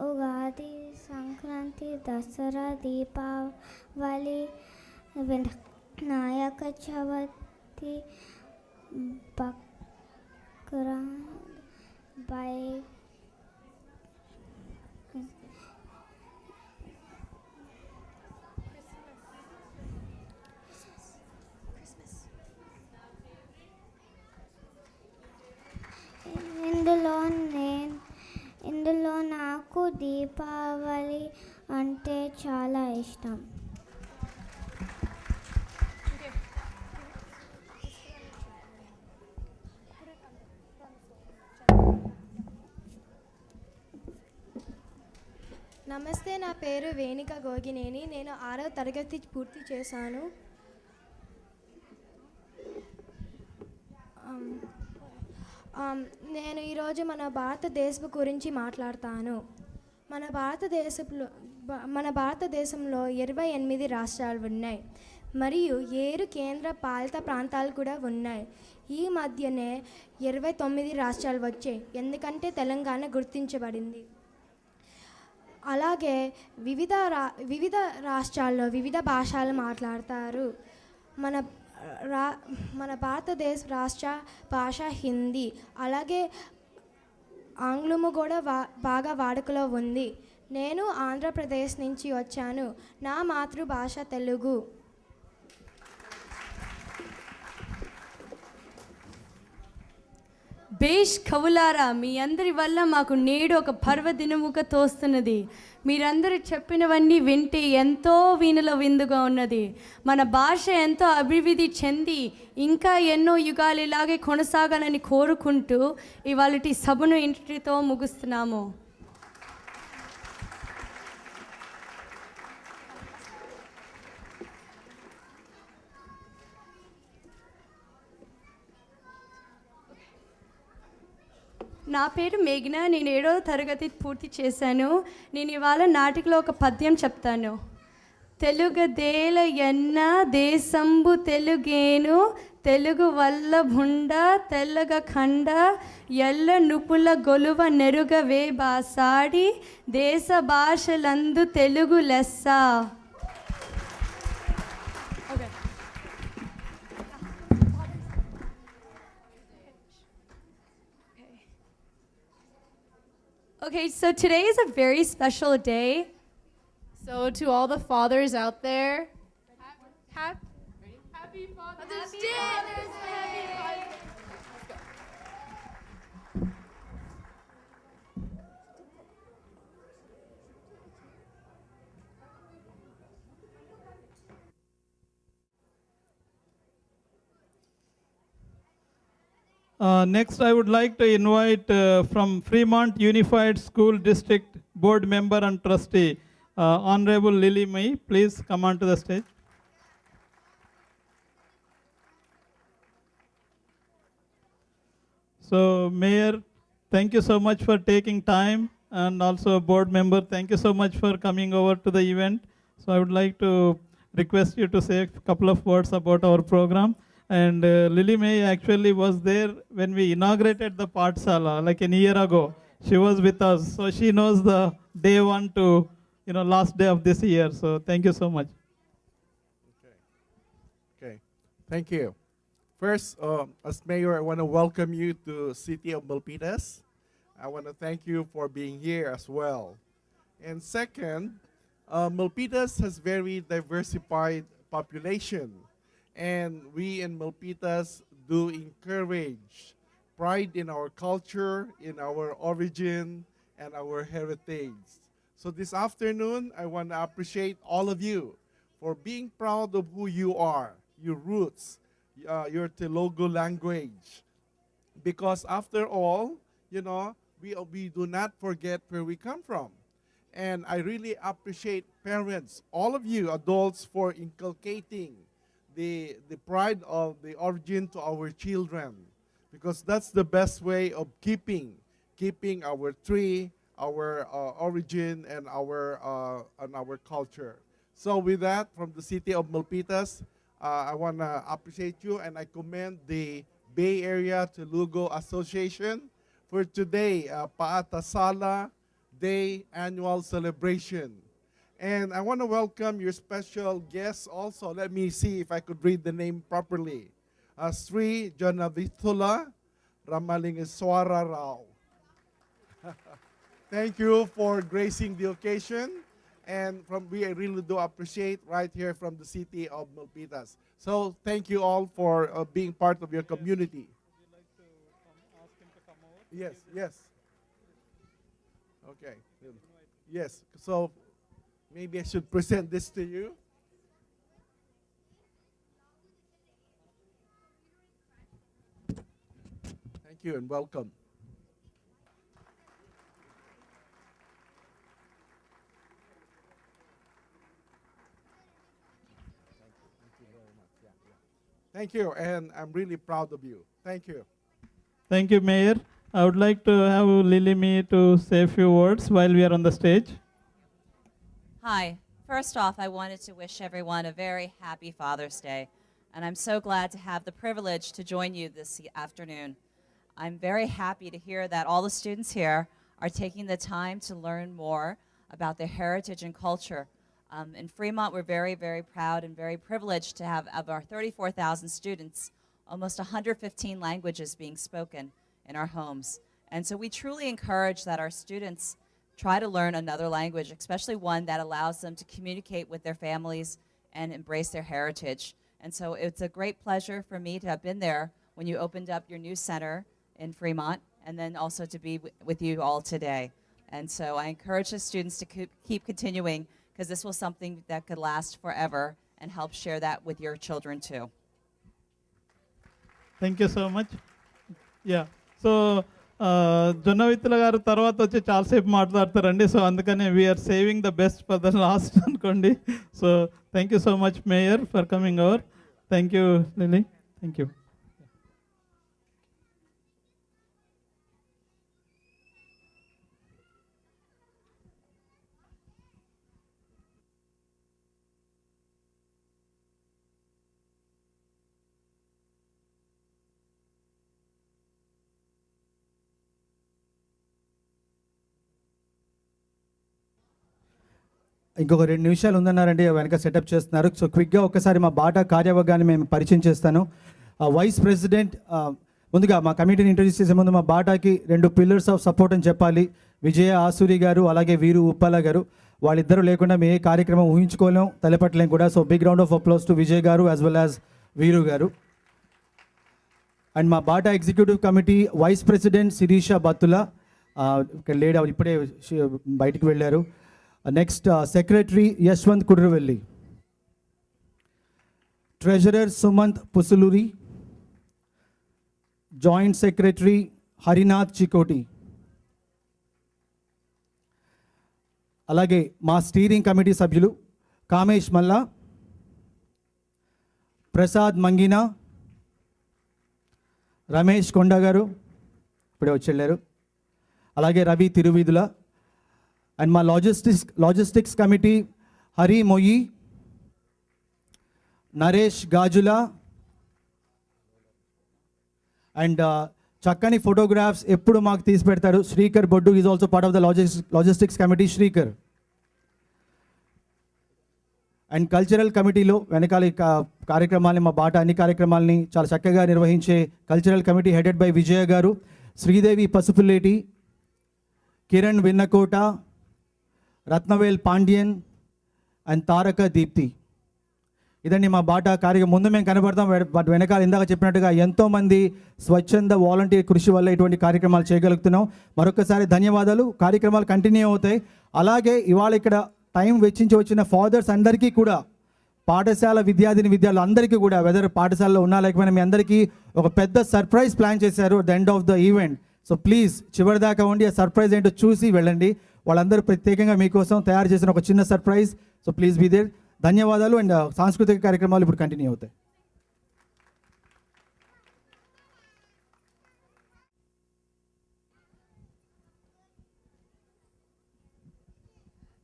ఉగాది, సంక్రాంతి, దసరా, దీపావళి, వినాయక చవితి, ఇందులో నాకు దీపావళి అంటే చాలా ఇష్టం. నమస్తే, నా పేరు వేణిక గోగినేని. నేను 6వ తరగతి పూర్తి చేశాను. నేను ఈరోజు మన భారతదేశం గురించి మాట్లాడతాను. మన భారతదేశంలో 28 రాష్ట్రాలు ఉన్నాయి మరియు 7 కేంద్ర పాలిత ప్రాంతాలు కూడా ఉన్నాయి. ఈ మధ్యనే 29 రాష్ట్రాలు వచ్చాయి, ఎందుకంటే తెలంగాణ గుర్తించబడింది. అలాగే వివిధ రాష్ట్రాల్లో వివిధ భాషలు మాట్లాడతారు. మన భారతదేశ రాష్ట్ర భాష హిందీ, అలాగే ఆంగ్లము కూడా బాగా వాడుకలో ఉంది. నేను ఆంధ్రప్రదేశ్ నుంచి వచ్చాను. నా మాతృభాష తెలుగు. బేష్ కవులారా, మీ అందరి వల్ల మాకు నేడు ఒక పర్వదినముగా తోస్తున్నది. మీరందరూ చెప్పినవన్నీ వింటే ఎంతో వీణుల విందుగా ఉన్నది. మన భాష ఎంతో అభివృద్ధి చెంది ఇంకా ఎన్నో యుగాలు ఇలాగే కొనసాగాలని కోరుకుంటూ ఇవాళటి సభను ఇంటితో ముగిస్తున్నాము. నా పేరు మేఘన. నేను 7వ తరగతి పూర్తి చేశాను. నేను ఇవాళ నాటికలో ఒక పద్యం చెప్తాను. తెలుగదేల ఎన్న దేశంబు తెలుగేను, తెలుగు వల్ల భుండ తెల్లగ ఖండ, ఎల్ల నుపుల గొలువ నెరుగవే బాసాడి, దేశ భాషలందు తెలుగు లెస్స. Okay, so today is a very special day. So, to all the fathers out there, happy Father's Day! Next, I would like to invite from Fremont Unified School District Board Member and Trustee, Honorable Lily May. Please come on to the stage. So, Mayor, thank you so much for taking time, and also Board Member, thank you so much for coming over to the event. So, I would like to request you to say a couple of words about our program. And Lily May actually was there when we inaugurated the Pathshala like a year ago. She was with us, so she knows the day one to last day of this year. So thank you so much. Okay. Thank you. First, as mayor, I want to welcome you to City of Milpitas. I want to thank you for being here as well. And second, Milpitas has very diversified population. And we in Milpitas do encourage pride in our culture, in our origin, and our heritage. So this afternoon, I want to appreciate all of you for being proud of who you are, your roots, your Telugu language. Because after all, you know, we do not forget where we come from. And I really appreciate parents, all of you adults, for inculcating the pride of the origin to our children. Because that's the best way of keeping our tree, our origin, and our culture. So with that, from the city of Milpitas, I want to appreciate you, and I commend the Bay Area Telugu Association for today, Paatasala Day Annual Celebration. And I want to welcome your special guests also. Let me see if I could read the name properly. Sri Janavithula Ramalingeswara Rao. Thank you for gracing the occasion. And we really do appreciate right here from the city of Milpitas. So thank you all for being part of your community. Would you like to ask him to come over? Yes, yes. Okay. Yes, so maybe I should present this to you. Thank you and welcome. Thank you, and I'm really proud of you. Thank you. Thank you, Mayor. I would like to have Lily Me to say a few words while we are on the stage. Hi. First off, I wanted to wish everyone a very happy Father's Day, and I'm so glad to have the privilege to join you this afternoon. I'm very happy to hear that all the students here are taking the time to learn more about their heritage and culture. In Fremont, we're very, very proud and very privileged to have, of our 34,000 students, almost 115 languages being spoken in our homes. And so we truly encourage that our students try to learn another language, especially one that allows them to communicate with their families and embrace their heritage. And so it's a great pleasure for me to have been there when you opened up your new center in Fremont, and then also to be with you all today. And so I encourage the students to keep continuing, because this was something that could last forever, and help share that with your children too. Thank you so much. Yeah. So, Jonnavithula గారు తర్వాత వచ్చి చాలాసేపు మాట్లాడతారండి. So అందుకనే we are saving the best for the last అనుకోండి. So thank you so much mayor for coming over. Thank you Lily. Thank you. ఇంకొక 2 నిమిషాలు ఉందన్నారండి, వెనక సెటప్ చేస్తున్నారు. సో క్విక్గా ఒకసారి మా బాటా కార్యవర్గాన్ని మేము పరిచయం చేస్తాను. వైస్ ప్రెసిడెంట్, ముందుగా మా కమిటీని ఇంట్రడ్యూస్ చేసే ముందు మా బాటాకి 2 పిల్లర్స్ ఆఫ్ సపోర్ట్ అని చెప్పాలి. విజయ ఆసూరి గారు, అలాగే వీరు ఉప్పాల గారు. వాళ్ళిద్దరూ లేకుండా మేము ఏ కార్యక్రమం ఊహించుకోలేం, తలపట్టలేం కూడా. So big round of applause to Vijay గారు యాజ్ వెల్ యాజ్ వీరు గారు. అండ్ మా BATA executive committee vice president Sirisha Battula, ఇక్కడ లేడీ, ఇప్పుడే బయటికి వెళ్ళారు. Next secretary Yashwant Kudravelli, treasurer Sumanth Pusuluri, joint secretary Harinath Chikoti, అలాగే మా స్టీరింగ్ కమిటీ సభ్యులు కామేష్ మల్లా, ప్రసాద్ మంగినా, రమేష్ కొండ గారు ఇప్పుడే వచ్చి, అలాగే రవి తిరువీధుల. అండ్ మా logistics committee Hari Moyyi, Naresh Gajula, and చక్కని ఫోటోగ్రాఫ్స్ ఎప్పుడు మాకు తీసి పెడతారు Srikar Boddu, is also part of the logistics committee, Srikar. And cultural కమిటీలో వెనకాల కార్యక్రమాలని, మా బాట అన్ని కార్యక్రమాలని చాలా చక్కగా నిర్వహించే కల్చరల్ కమిటీ హెడెడ్ బై విజయ గారు, శ్రీదేవి పసుపులేటి, కిరణ్ విన్నకోట, రత్నవేల్ పాండ్యన్ అండ్ తారక దీప్తి. ఇదండి మా బాట కార్యక్రమం. ముందు మేము కనబడతాం, బట్ వెనకాల ఇందాక చెప్పినట్టుగా ఎంతోమంది స్వచ్ఛంద వాలంటీర్ కృషి వల్ల ఇటువంటి కార్యక్రమాలు చేయగలుగుతున్నాం. మరొకసారి ధన్యవాదాలు. కార్యక్రమాలు కంటిన్యూ అవుతాయి. అలాగే ఇవాళ ఇక్కడ టైం వెచ్చించి వచ్చిన ఫాదర్స్ అందరికీ కూడా, పాఠశాల విద్యార్థులు అందరికీ కూడా, వెదర్ పాఠశాలలో ఉన్నా లేకపోయినా మీ అందరికీ ఒక పెద్ద సర్ప్రైజ్ ప్లాన్ చేశారు the end of the event. So please చివరిదాకా ఉండి ఆ సర్ప్రైజ్ ఏంటో చూసి వెళ్ళండి. వాళ్ళందరూ ప్రత్యేకంగా మీకోసం తయారు చేసిన ఒక చిన్న surprise. So please be there. ధన్యవాదాలు. అండ్ సాంస్కృతిక కార్యక్రమాలు ఇప్పుడు కంటిన్యూ అవుతాయి.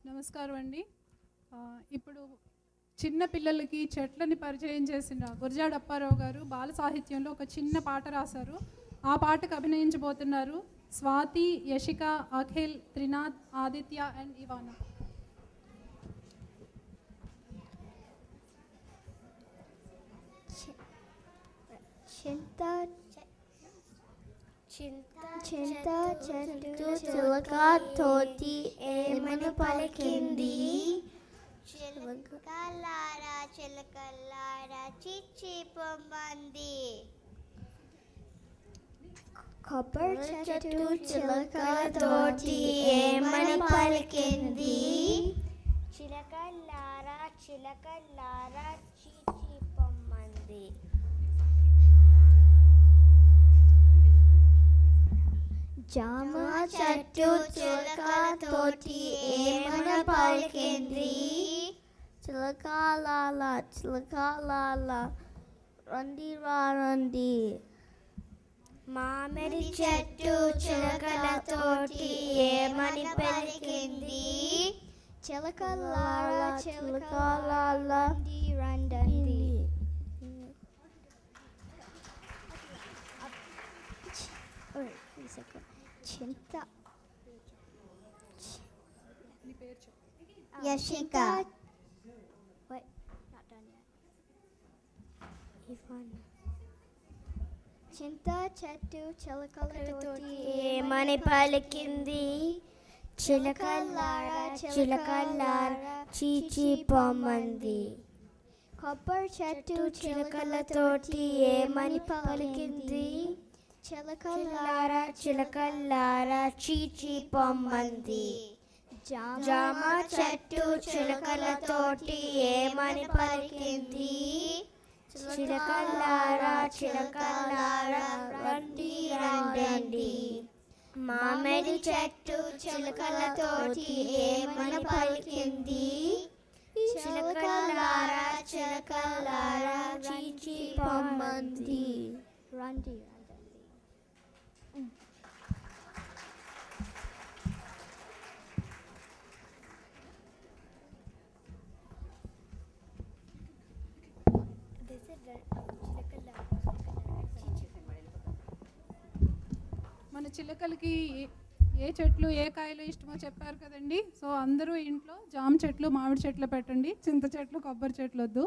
నమస్కారం అండి. ఇప్పుడు చిన్న పిల్లలకి చెట్లని పరిచయం చేసిన గురజాడ అప్పారావు గారు బాల సాహిత్యంలో ఒక చిన్న పాట రాశారు. ఆ పాటకు అభినయించబోతున్నారు స్వాతి, యశిక, అఖిల్, త్రినాథ్, ఆదిత్య అండ్ ఇవానా. చింత చెట్టు చిలక తోటి ఏమని పలికింది, చిలకలారా చిలకలారా చిచ్చి పొమ్మంది. కొబ్బరి చెట్టు చిలక తోటి ఏమని పలికింది, చిలకలారా చిలకలారా చిచ్చి పొమ్మంది. జామ చెట్టు చిలక తోటి ఏమని పలికింది, చిలకలాల చిలకలాల రండి రండి. మామిడి చెట్టు చిలకల తోటి ఏమని పలికింది, చిలకలాల చిలకలాల రండి. చింత యశిక చింత చెట్టు చిలకల తోటి ఏమని పలికింది, చిలకలారా చిలకలారా చీచి పొమ్మంది. కొబ్బరి చెట్టు చిలకల తోటి ఏమని పలికింది, చిలకలారా చిలకలారా చీచి పొమ్మంది. జామ చెట్టు చిలకల తోటి ఏమని పలికింది, చిలకలారా చిలకలారా రండి రండి. మామిడి చెట్టు చిలకల తోటి ఏమని పలికింది, చిలకలారా చిలకలారా చీచి పొమ్మంది. రండి. మన చిలకలకి ఏ చెట్లు ఏ కాయలు ఇష్టమో చెప్పారు కదండి. సో అందరూ ఇంట్లో జామ చెట్లు, మామిడి చెట్లు పెట్టండి. చింత చెట్లు, కొబ్బరి చెట్లు వద్దు.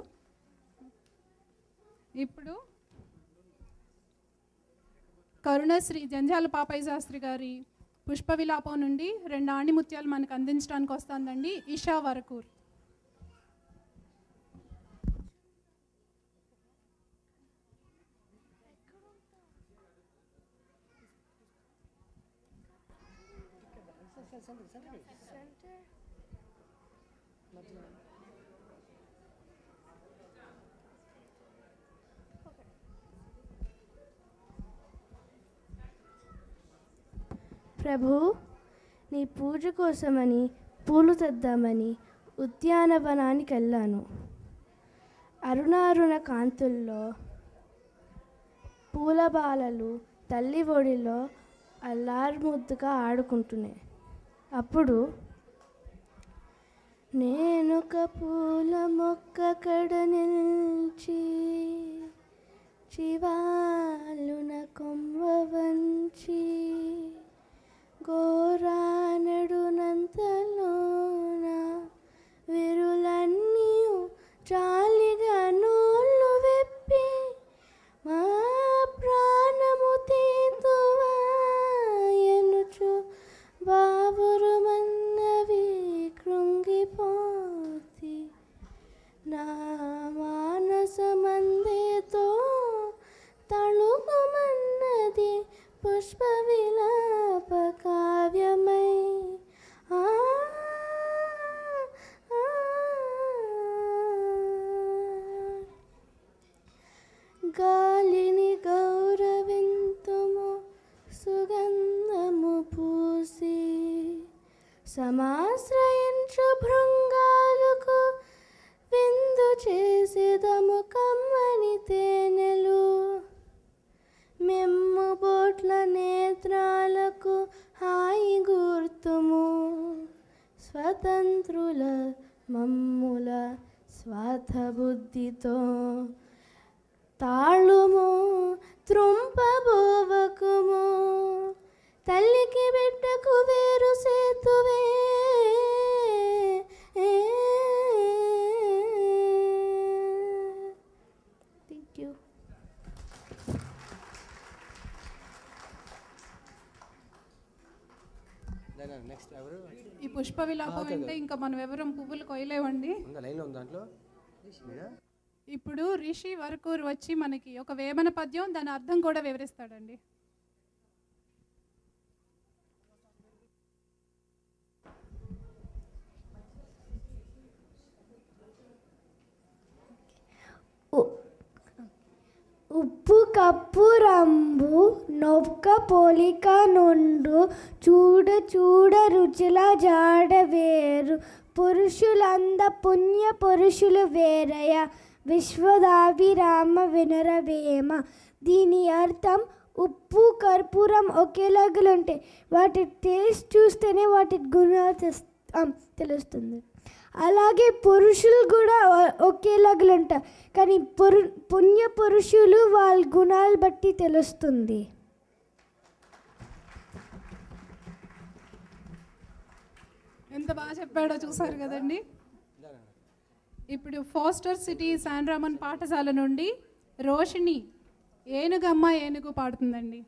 ఇప్పుడు కరుణశ్రీ జంజాల పాపయ్య శాస్త్రి గారి పుష్ప విలాపం నుండి 2 ఆణిముత్యాలు మనకు అందించడానికి వస్తుందండి ఇషా వరకూర్. ప్రభు, నీ పూజ కోసమని పూలు తెద్దామని ఉద్యానవనానికి వెళ్ళాను. అరుణారుణ కాంతుల్లో పూల బాలలు తల్లి ఒడిలో అల్లారుముద్దుగా ఆడుకుంటున్నాయి. అప్పుడు నేనొక పూల మొక్క కడ నిల్చి చివాలున కొమ్మ వంచి గోరానడునంతలోన విరులన్నీ జాలిగా నోళ్ళు వెప్పి మా ప్రాణము తీతువాయనుచు బావురుమన్నవి కృంగిపోతి నా రూపమన్నది పుష్ప విలాప కావ్యమై ఆ, ఆ. గాలిని గౌరవింతుము సుగంధము పూసి సమాశ్రయించు భృంగాలకు విందు చేసేదము కమ్మని తేనెలు మెమ్ము బోట్ల నేత్రాలకు హాయి గుర్తుము స్వతంత్రుల మమ్ముల స్వార్థ బుద్ధితో తాళుము త్రుంపబోవకుము తల్లికి బిడ్డకు వేరు సేతువే థ్యాంక్ యూ. ఈ పుష్ప విలాపం అంటే ఇంకా మనం ఎవరం పువ్వులు కొయ్యలేవండి. ఇప్పుడు రిషి వరకూర్ వచ్చి మనకి ఒక వేమన పద్యం దాని అర్థం కూడా వివరిస్తాడండి. ఉప్పు కప్పు రంబు నొక్క పోలిక నుండు చూడ చూడ రుచుల జాడ వేరు పురుషులంద పుణ్య పురుషులు వేరయ విశ్వదాభిరామ వినరవేమ. దీని అర్థం ఉప్పు కర్పూరం ఒకేలాగులుంటాయి, వాటి టేస్ట్ చూస్తేనే వాటి గుణాలు తెలుస్తుంది. అలాగే పురుషులు కూడా ఒకేలాగులుంటారు, కానీ పుణ్య పురుషులు వాళ్ళ గుణాలు బట్టి తెలుస్తుంది. ఎంత బాగా చెప్పాడో చూసారు కదండి. ఇప్పుడు ఫోస్టర్ సిటీ శాన్ రామన్ పాఠశాల నుండి రోషిని ఏనుగమ్మ ఏనుగు పాడుతుందండి.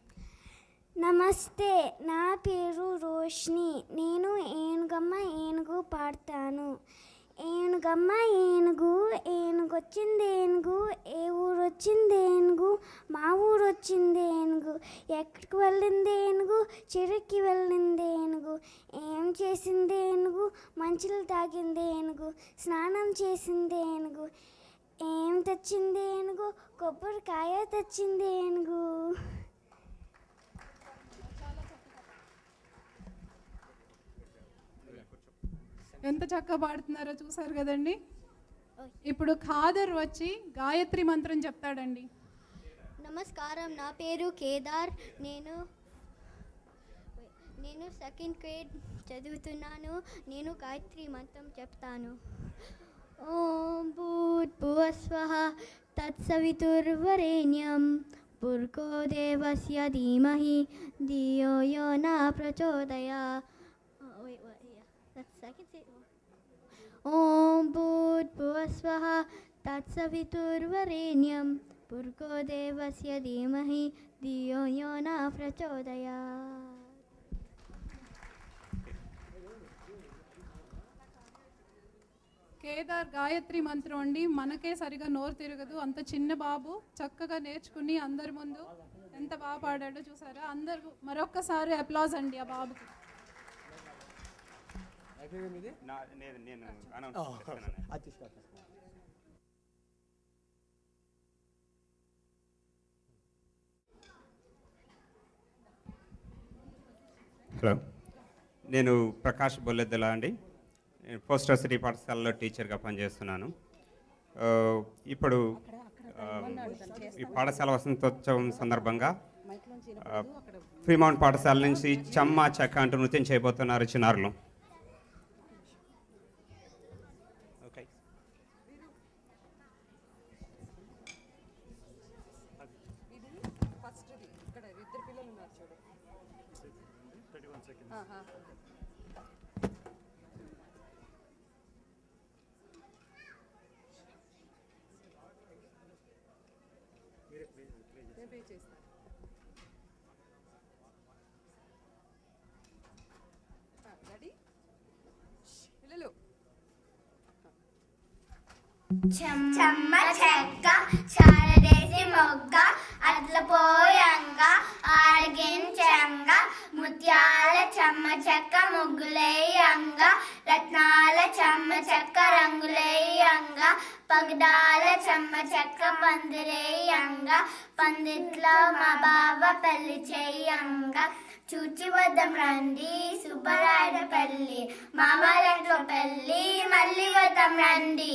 నమస్తే, నా పేరు రోష్ని. నేను ఏనుగమ్మ ఏనుగు పాడతాను. ఏనుగమ్మ ఏనుగు, ఏనుగొచ్చింది ఏనుగు, ఏ ఊరు వచ్చింది ఏనుగు, మా ఊరు వచ్చింది ఏనుగు. ఎక్కడికి వెళ్ళింది ఏనుగు, చెరుక్కి వెళ్ళింది ఏనుగు. ఏం చేసింది ఏనుగు, మంచులు తాగింది ఏనుగు, స్నానం చేసింది ఏనుగు. ఏం తెచ్చింది ఏనుగు, కొబ్బరికాయ తెచ్చింది ఏనుగు. ఎంత చక్కగా పాడుతున్నారో చూసారు కదండి. ఇప్పుడు ఖాదర్ వచ్చి గాయత్రి మంత్రం చెప్తాడండి. నమస్కారం, నా పేరు కేదార్. నేను సెకండ్ గ్రేడ్ చదువుతున్నాను. నేను గాయత్రి మంత్రం చెప్తాను. ఓం భూర్భువస్వః తత్సవితుర్వరేణ్యం భర్గో దేవస్య ధీమహి ధియో యో న ప్రచోదయాత్. ఓం భూర్భువస్వః తత్సవితుర్వరేణ్యం భర్గో దేవస్య ధీమహి ధియో యో న ప్రచోదయాత్. కేదార్ గాయత్రి మంత్రం అండి. మనకే సరిగా నోరు తిరగదు, అంత చిన్న బాబు చక్కగా నేర్చుకుని అందరి ముందు ఎంత బాగా పాడాడో చూసారా. అందరూ మరొక్కసారి అప్లాజ్ అండి ఆ బాబుకి. హలో, నేను ప్రకాష్ బొల్లెద్దెల అండి. నేను పోస్టర్ సిటీ పాఠశాలలో టీచర్గా పనిచేస్తున్నాను. ఇప్పుడు ఈ పాఠశాల వసంతోత్సవం సందర్భంగా ఫ్రీమౌంట్ పాఠశాల నుంచి చమ్మా చెక్క అంటూ నృత్యం చేయబోతున్నారు చిన్నారులు. చెమ్మ చెక్క చారదేసి మొగ్గ అద్లపోయంగా ఆరగించంగా ముత్యాల చెమ్మ చెక్క ముగ్గులేయంగా రత్నాల చెమ్మ చెక్క రంగులేయంగా పగడాల చెమ్మ చెక్క పందిరేయంగా పందిట్లో మా బావ పెళ్లి చేయంగా చూచి వద్దాం రండి సుబ్బరాయుడు పెళ్లి మామలతో పెళ్లి మళ్ళీ వద్దాం రండి.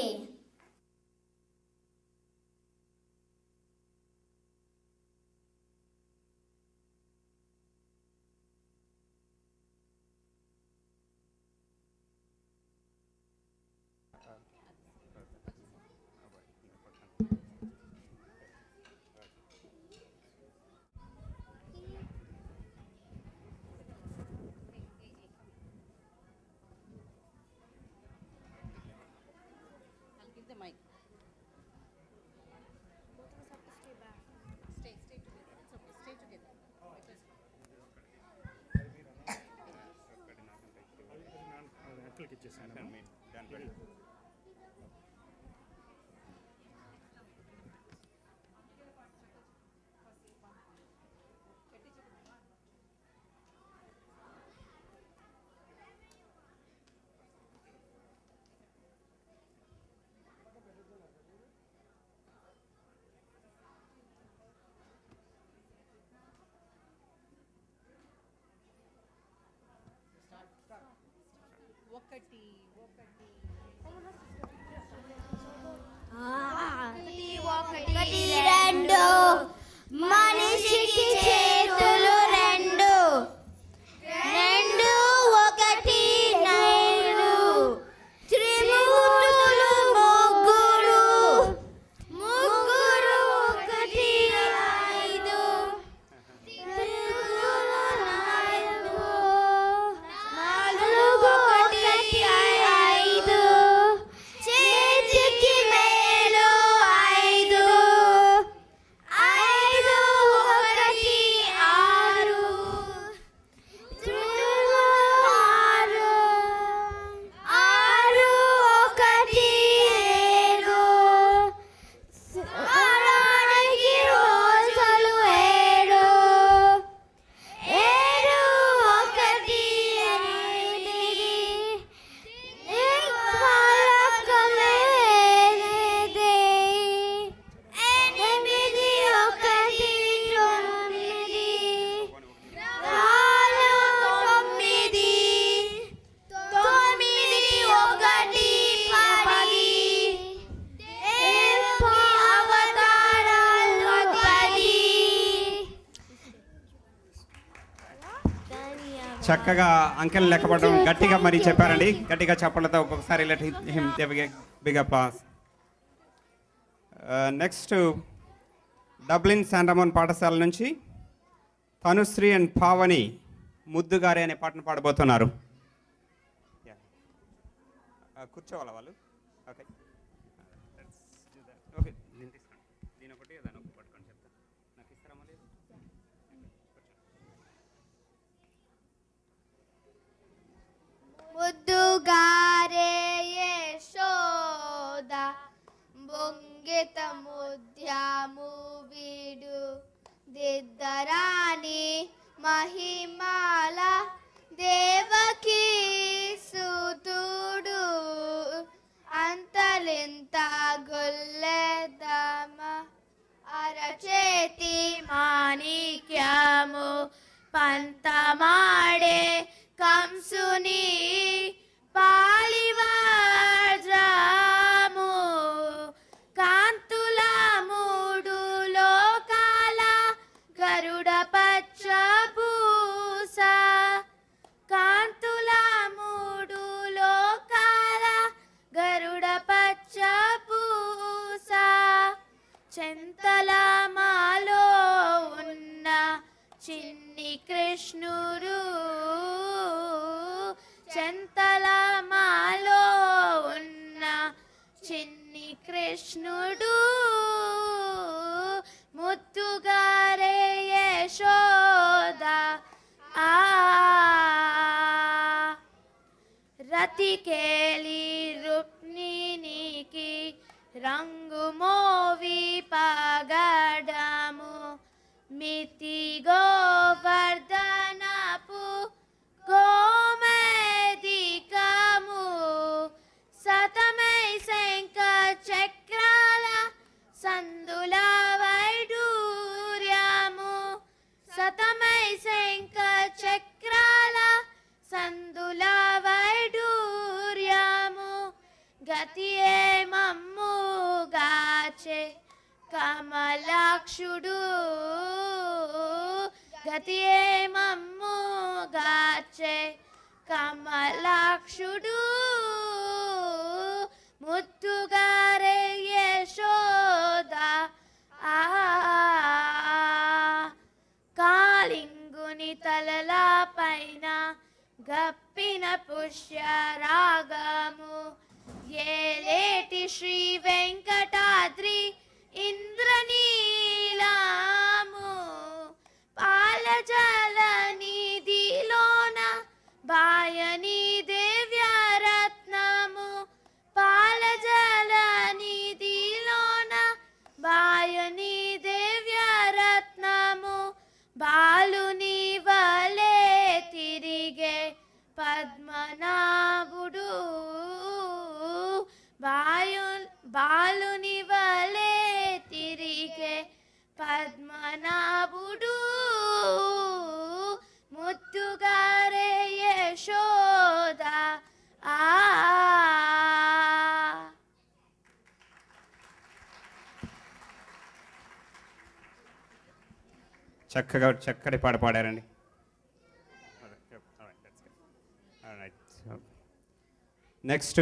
ఒకటి రెండు మనిషికి చేతులు రెండు రెండు ఒకటి నైలు త్రిమూర్తులు ముగ్గురు ముగ్గురు ఒకటి ఐదు నాలుగు ఒకటి ఐదు చేతికి మేలు ఐదు ఐదు ఒకటి ఆరు ఆరు ఆరు ఒకటి ఏడు వారానికి రోజులు ఏడు ఏడు ఒకటి ఎనిమిది ఎనిమిది ఒకటి తొమ్మిది తొమ్మిది తొమ్మిది ఒకటి పది అవతారాలు పది. చక్కగా అంకెలు లెక్కపడడం గట్టిగా మరి చెప్పారండి. గట్టిగా చెప్పడంతో ఒక్కొక్కసారి let him big applause. Next Dublin San Ramon Pathashala నుంచి తనుశ్రీ అండ్ పావని ముద్దుగారే అనే పాటను పాడబోతున్నారు. కూర్చోవాలా వాళ్ళు? ఓకే ఓకే దీన్ని తీసుకోండి. దీని ఒకటి దాని ఒకటి పట్టుకొని చెప్తా. నాకు ఇస్తారా మళ్ళీ? ముద్దుగారే యశోద బొంగెత ముద్యాము వీడు దిద్దరాని మహిమాల దేవకీ సుతుడు అంతలింత గొల్లెదమ అరచేతి మాణిక్యము పంతమాడే కంసుని పాలివాజాము కాంతుల మూడు లోకాల గరుడ పచ్చ పూస కాంతుల మూడు లోకాల గరుడ పచ్చ పూస చెంతల మాలో ఉన్న చిన్ని కృష్ణుడు చెంతల మాలో ఉన్న చిన్ని కృష్ణుడు ముద్దుగారే యశోద రతికేలి రుక్మిణికి రంగు మోవి పగడము మితి గోవర్ధనపు గోమేదికము శతమై శంఖ చక్రాల సందుల వైడూర్యము శతమై శంఖ చక్రాల సందుల వైడూర్యము గతియే మమ్ము గాచే కమలాక్షుడు గతియే మమ్ము గాచే కమలాక్షుడు ముద్దుగారే యశోద కాళింగుని తలల పైన గప్పిన పుష్య రాగము ఏలేటి శ్రీ వెంకటాద్రి ఇంద్రనీలము పాలజల నిధిలోన బాయని దేవ్యరత్నము పాలజల నిధిలోన బాయని దేవ్యరత్నము బాలుని వలే తిరిగే పద్మనాభుడు బాలుని వలే తిరిగే పద్మనాభుడు ముద్దుగారే యశోద చక్కటి పాట పాడారండి. నెక్స్ట్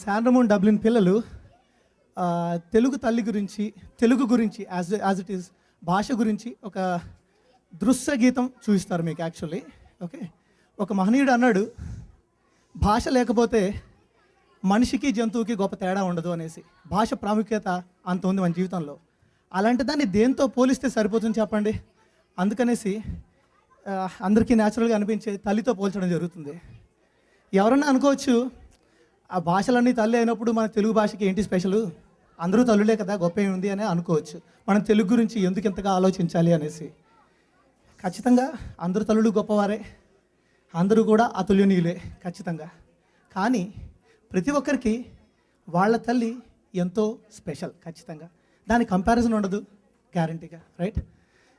శాండ్రమోన్ డబ్లిన్ పిల్లలు తెలుగు తల్లి గురించి, తెలుగు గురించి యాజ్ ఇట్ ఈస్ భాష గురించి ఒక దృశ్య గీతం చూపిస్తారు మీకు యాక్చువల్లీ. ఓకే, ఒక మహనీయుడు అన్నాడు, భాష లేకపోతే మనిషికి జంతువుకి గొప్ప తేడా ఉండదు అనేసి. భాష ప్రాముఖ్యత అంత ఉంది మన జీవితంలో. అలాంటి దాన్ని దేంతో పోలిస్తే సరిపోతుంది చెప్పండి? అందుకనేసి అందరికీ న్యాచురల్గా అనిపించే తల్లితో పోల్చడం జరుగుతుంది. ఎవరన్నా అనుకోవచ్చు, ఆ భాషలన్నీ తల్లి అయినప్పుడు మన తెలుగు భాషకి ఏంటి స్పెషల్, అందరూ తల్లులే కదా, గొప్ప ఏముంది అని అనుకోవచ్చు. మనం తెలుగు గురించి ఎందుకు ఇంతగా ఆలోచించాలి అనేసి. ఖచ్చితంగా అందరూ తల్లులు గొప్పవారే, అందరూ కూడా అతుల్యనీయులే ఖచ్చితంగా. కానీ ప్రతి ఒక్కరికి వాళ్ళ తల్లి ఎంతో స్పెషల్ ఖచ్చితంగా. దాని కంపారిజన్ ఉండదు గ్యారంటీగా, రైట్?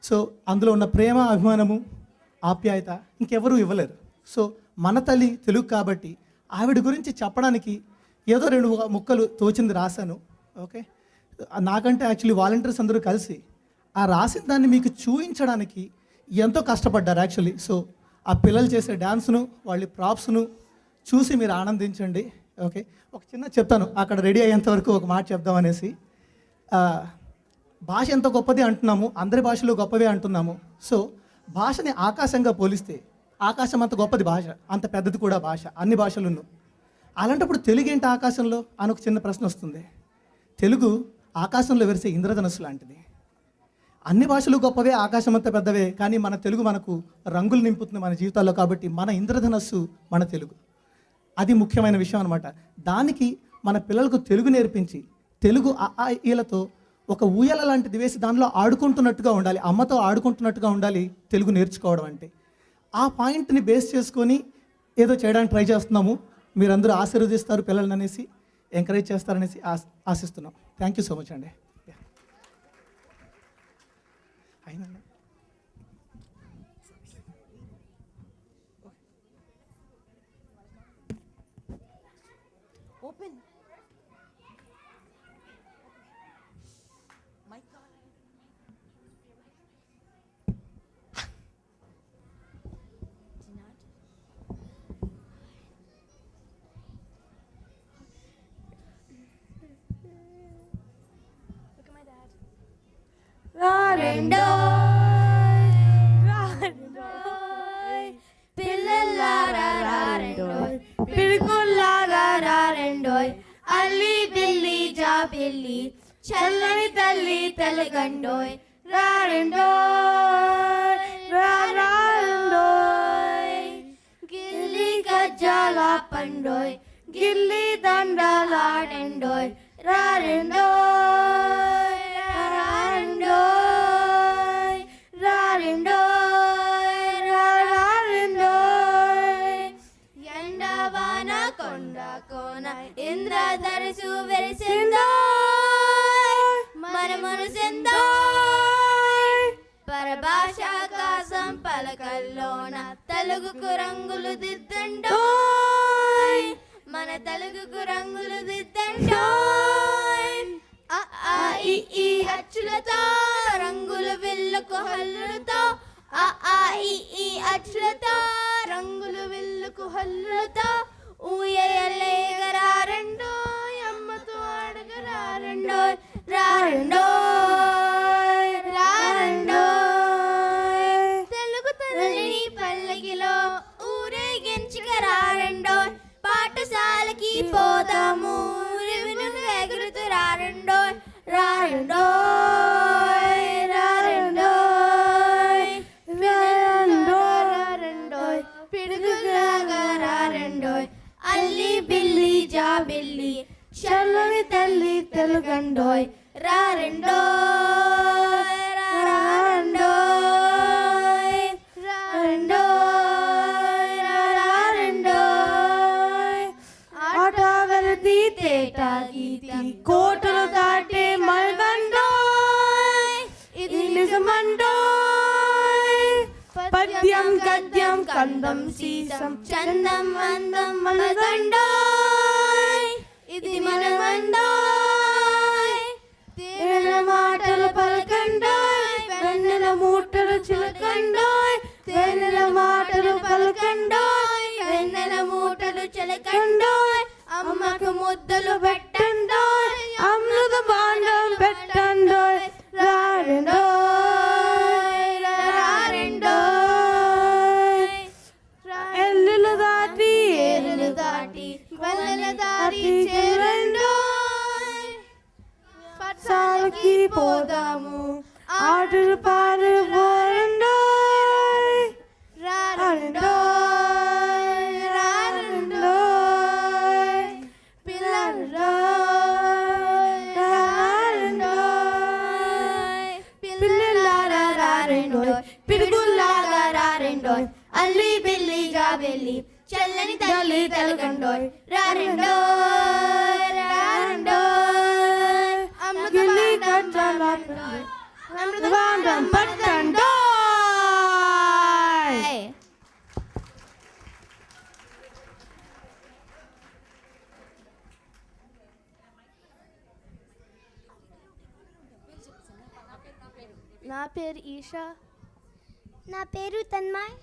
సో అందులో ఉన్న ప్రేమ, అభిమానము, ఆప్యాయత ఇంకెవరూ ఇవ్వలేరు. సో మన తల్లి తెలుగు కాబట్టి ఆవిడ గురించి చెప్పడానికి ఏదో 2 ముక్కలు తోచింది రాశాను. ఓకే, నాకంటే యాక్చువల్లీ వాలంటీర్స్ అందరూ కలిసి ఆ రాసిన దాన్ని మీకు చూపించడానికి ఎంతో కష్టపడ్డారు యాక్చువల్లీ. సో ఆ పిల్లలు చేసే డ్యాన్స్ను, వాళ్ళ ప్రాప్స్ను చూసి మీరు ఆనందించండి. ఓకే, ఒక చిన్న చెప్తాను, అక్కడ రెడీ అయ్యేంత వరకు ఒక మాట చెప్దామనేసి. భాష ఎంత గొప్పది అంటున్నాము, అందరి భాషలు గొప్పవే అంటున్నాము. సో భాషని ఆకాశంగా పోలిస్తే ఆకాశం అంత గొప్పది భాష, అంత పెద్దది కూడా భాష, అన్ని భాషలను. అలాంటప్పుడు తెలుగు ఏంటి ఆకాశంలో అని ఒక చిన్న ప్రశ్న వస్తుంది. తెలుగు ఆకాశంలో వెరిసే ఇంద్రధనస్సు లాంటిది. అన్ని భాషలు గొప్పవే, ఆకాశం అంత పెద్దవే, కానీ మన తెలుగు మనకు రంగులు నింపుతుంది మన జీవితాల్లో. కాబట్టి మన ఇంద్రధనస్సు మన తెలుగు. అది ముఖ్యమైన విషయం అనమాట. దానికి మన పిల్లలకు తెలుగు నేర్పించి, తెలుగు ఈలతో ఒక ఊయల లాంటిది వేసి దానిలో ఆడుకుంటున్నట్టుగా ఉండాలి, అమ్మతో ఆడుకుంటున్నట్టుగా ఉండాలి తెలుగు నేర్చుకోవడం అంటే. ఆ పాయింట్ని బేస్ చేసుకొని ఏదో చేయడానికి ట్రై చేస్తున్నాము. మీరందరూ ఆశీర్వదిస్తారు పిల్లలని అనేసి, ఎంకరేజ్ చేస్తారనేసి ఆశిస్తున్నాం. థ్యాంక్ యూ సో మచ్ అండి. అయినండి. అల్లి బిల్లి జాబిల్లి చల్లని తల్లి తెలగండోయ్ రారెండోయ్ గిల్లి గజ్జాల పండోయ్ గిల్లి దండలాడండోయ్ రారెండోయ్ రారెండోయ్ రారెండోయ్ రారెండోయ్ ఎండవాన కొండ కోన ఇంద్రధనుసు వెలిసిందోయ్ మన మనసెందోయ్ పరభాషాకాశం పలకల్లోన తెలుగుకు రంగులు దిద్దండోయ్ మన తెలుగుకు రంగులు దిద్దండోయ్ అ ఆ ఇ ఈ అచ్చులతో రంగుల విల్లుకు హల్లులతో అ ఆ ఇ ఈ అచ్చులతో రంగుల విల్లుకు హల్లులతో ఊయలేగరారండోయ్ అమ్మతో అడగరారండోయ్ రారండోయ్ రారండోయ్ తెలుగు తల్లిని పల్లకిలో ఊరేగించుకరారండోయ్ పాఠశాలకి పోదాము రివినుగా ఎగురుతూ రారండోయ్ రారండోయ్ రారండోయ్ రారండోయ్ పిడుగులాగా రారండోయ్ అల్లి బిల్లి జాబిల్లి చల్లని తల్లి తెలుగండోయ్ రారండోయ్ రారండోయ్ రారండోయ్ రారండోయ్ ఆట వెళతి తేట గీతి కోటలు దాటే మల్బండోయ్ ఇది నిజమండోయ్ పద్యం గద్యం కందం సీసం చందం అందం మనదండోయ్ ఇది మనమండోయ్ తేనెల మాటలు పలకండోయ్ వెన్నెల మూటలు చిలకండోయ్ తేనెల మాటలు పలకండోయ్ వెన్నెల మూటలు చిలకండోయ్ అమ్మకు ముద్దలు పెట్టండోయ్ అమృత బాండం పెట్టండోయ్ రారండోయ్ రారండోయ్ ఎల్లులు దాటి ఏరులు దాటి వల్లెల దారి చేరండోయ్ పట్సాలకి పోదాము ఆటలు పాడు పోరండోయ్ రారండోయ్ రారండోయ్ పిల్లలండోయ్ రారండోయ్ పిల్లలారా రారండోయ్ పిడుగుల్లాగా రారండోయ్ అల్లి బిల్లి జాబెల్లి చల్లని తల్లి తెలుగండోయ్ రారండోయ్ రారండోయ్ అమృతగిల్లి కంచలాడండోయ్ అమృతబాండం పట్టండోయ్. నా పేరు ఈషా. నా పేరు తన్మయ్.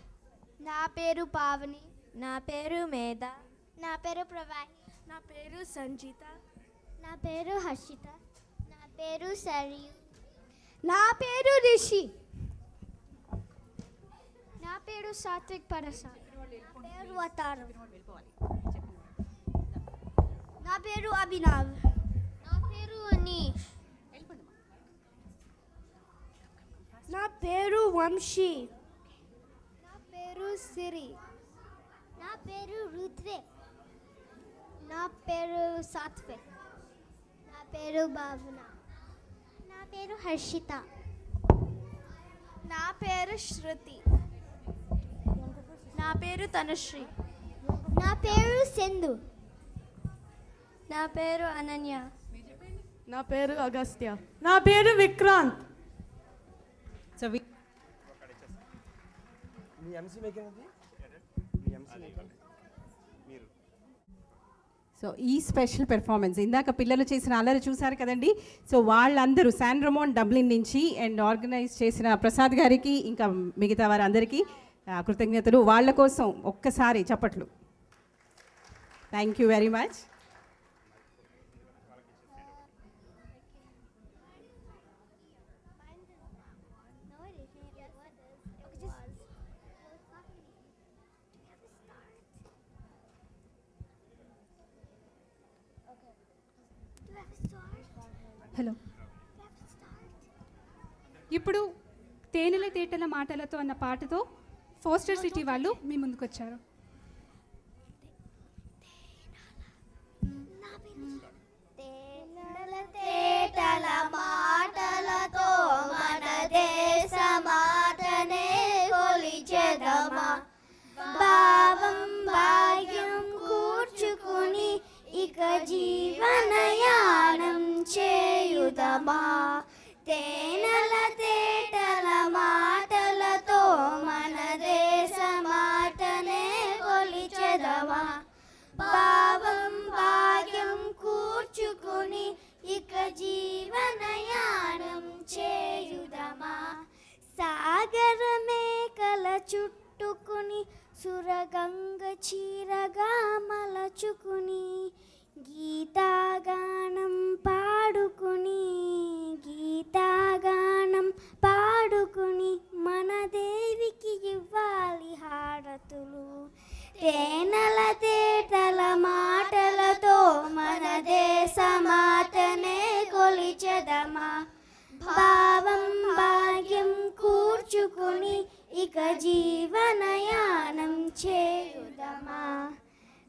నా పేరు పావని. నా పేరు మేధ. నా పేరు ప్రవాహి. నా పేరు సంజిత. నా పేరు హర్షిత. నా పేరు సరియు. నా పేరు రిషి. నా పేరు సాత్విక్ పరస. నా పేరు అవతారం. నా పేరు అభినవ్. నా పేరు అనీష్. నా పేరు వంశీ. నా పేరు సిరి. నా పేరు రుద్రే. నా పేరు సాత్విక్. నా పేరు భావన. నా పేరు హర్షిత. నా పేరు శృతి. నా పేరు తనుశ్రీ. నా పేరు సింధు. నా పేరు అనన్య. నా పేరు అగస్త్య. నా పేరు విక్రాంత్. సో సో ఈ స్పెషల్ పెర్ఫార్మెన్స్ ఇందాక పిల్లలు చేసిన అల్లరి చూశారు కదండి. సో వాళ్ళందరూ శాన్ రమోన్ డబ్లిన్ నుంచి అండ్ ఆర్గనైజ్ చేసిన ప్రసాద్ గారికి ఇంకా మిగతా వారందరికీ కృతజ్ఞతలు. వాళ్ళ కోసం ఒక్కసారి చప్పట్లు. Thank you very much. Hello. ఇప్పుడు తేనెల తేటల మాటలతో అన్న పాటతో ఫోస్టర్ సిటీ వాళ్ళు మీ ముందుకు వచ్చారు. జీవనయానం చేయుదమా తేనెల తేటల మాటలతో మన దేశ మాటనే కొలిచెదమా భావం భాగ్యం కూర్చుకుని ఇక జీవనయానం చేయుదమా సాగర మేకల చుట్టుకుని సురగంగ చీరగా మలచుకుని గీతాగానం పాడుకుని మన దేవికి ఇవ్వాలి హారతులు తేనెల తేటల మాటలతో మన దేశ మాతనే కొలిచెదమా భావం భాగ్యం కూర్చుకుని ఇక జీవనయానం చేయుదమా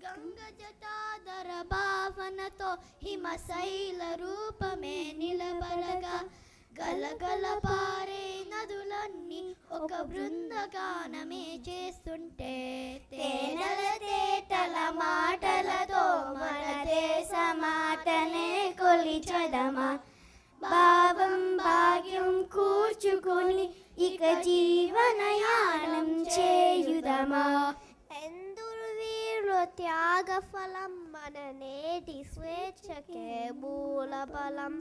గంగ జటాధర భావనతో హిమశైల రూపమే నిలబడగా గలగల పారే నదులన్నీ ఒక బృందగానమే చేస్తుంటే తేనెల తేటల మాటలతో మన దేశ మాటనే కొలిచెదమా భావం భాగ్యం కూర్చుకొని ఇక జీవనయానం చేయుదమా ఎందరు వీరు త్యాగ ఫలం మన నేటి స్వేచ్ఛకే మూల బలం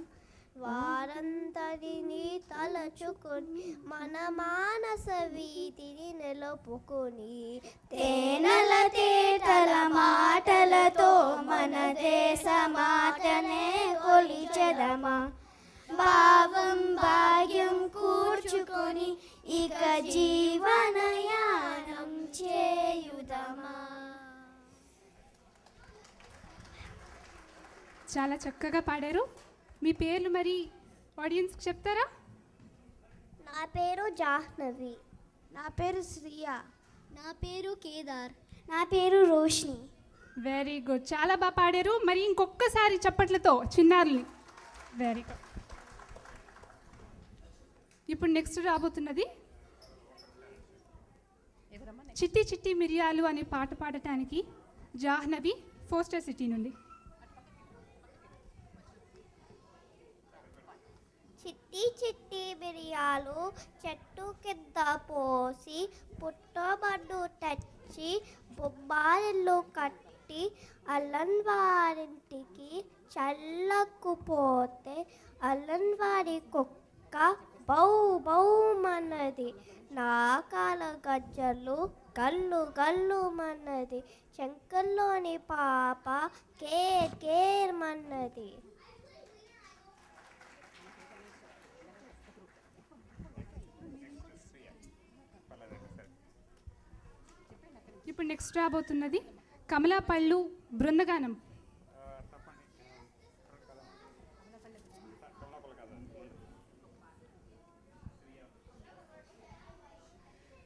వారంతరిని తలచుకొని మన మానస వీధిని నిలుపుకొని తేనెల తేటల మాటలతో మన దేశ మాటనే కొలిచెదమా భావం భాగ్యం కూర్చుకొని ఇక జీవనయానం చేయుదమా. చాలా చక్కగా పాడారు. మీ పేర్లు మరి ఆడియన్స్కి చెప్తారా? నా పేరు జాహ్నవి. నా పేరు శ్రియ. నా పేరు కేదార్. నా పేరు రోష్ని. వెరీ గుడ్, చాలా బాగా పాడారు. మరి ఇంకొకసారి చప్పట్లతో చిన్నారుల్ని. Very good. ఇప్పుడు నెక్స్ట్ రాబోతున్నది చిట్టి చిట్టి మిరియాలు అనే పాట పాడటానికి జాహ్నవి ఫోస్టర్ సిటీ నుండి. చిట్టి చిట్టి మిరియాలు చెట్టు కింద పోసి పుట్టబడ్డు తెచ్చి బొమ్మాయిల్లు కట్టి అల్లన్ వారింటికి చల్లక్కుపోతే అల్లన్ వారి కుక్క బౌ బౌమన్నది. నాకాల గజ్జలు గల్లు గల్లు మన్నది. శంకర్లోని పాప కేర్ కేర్ మన్నది. ఇప్పుడు నెక్స్ట్ రాబోతున్నది కమలాపళ్ళు బృందగానం.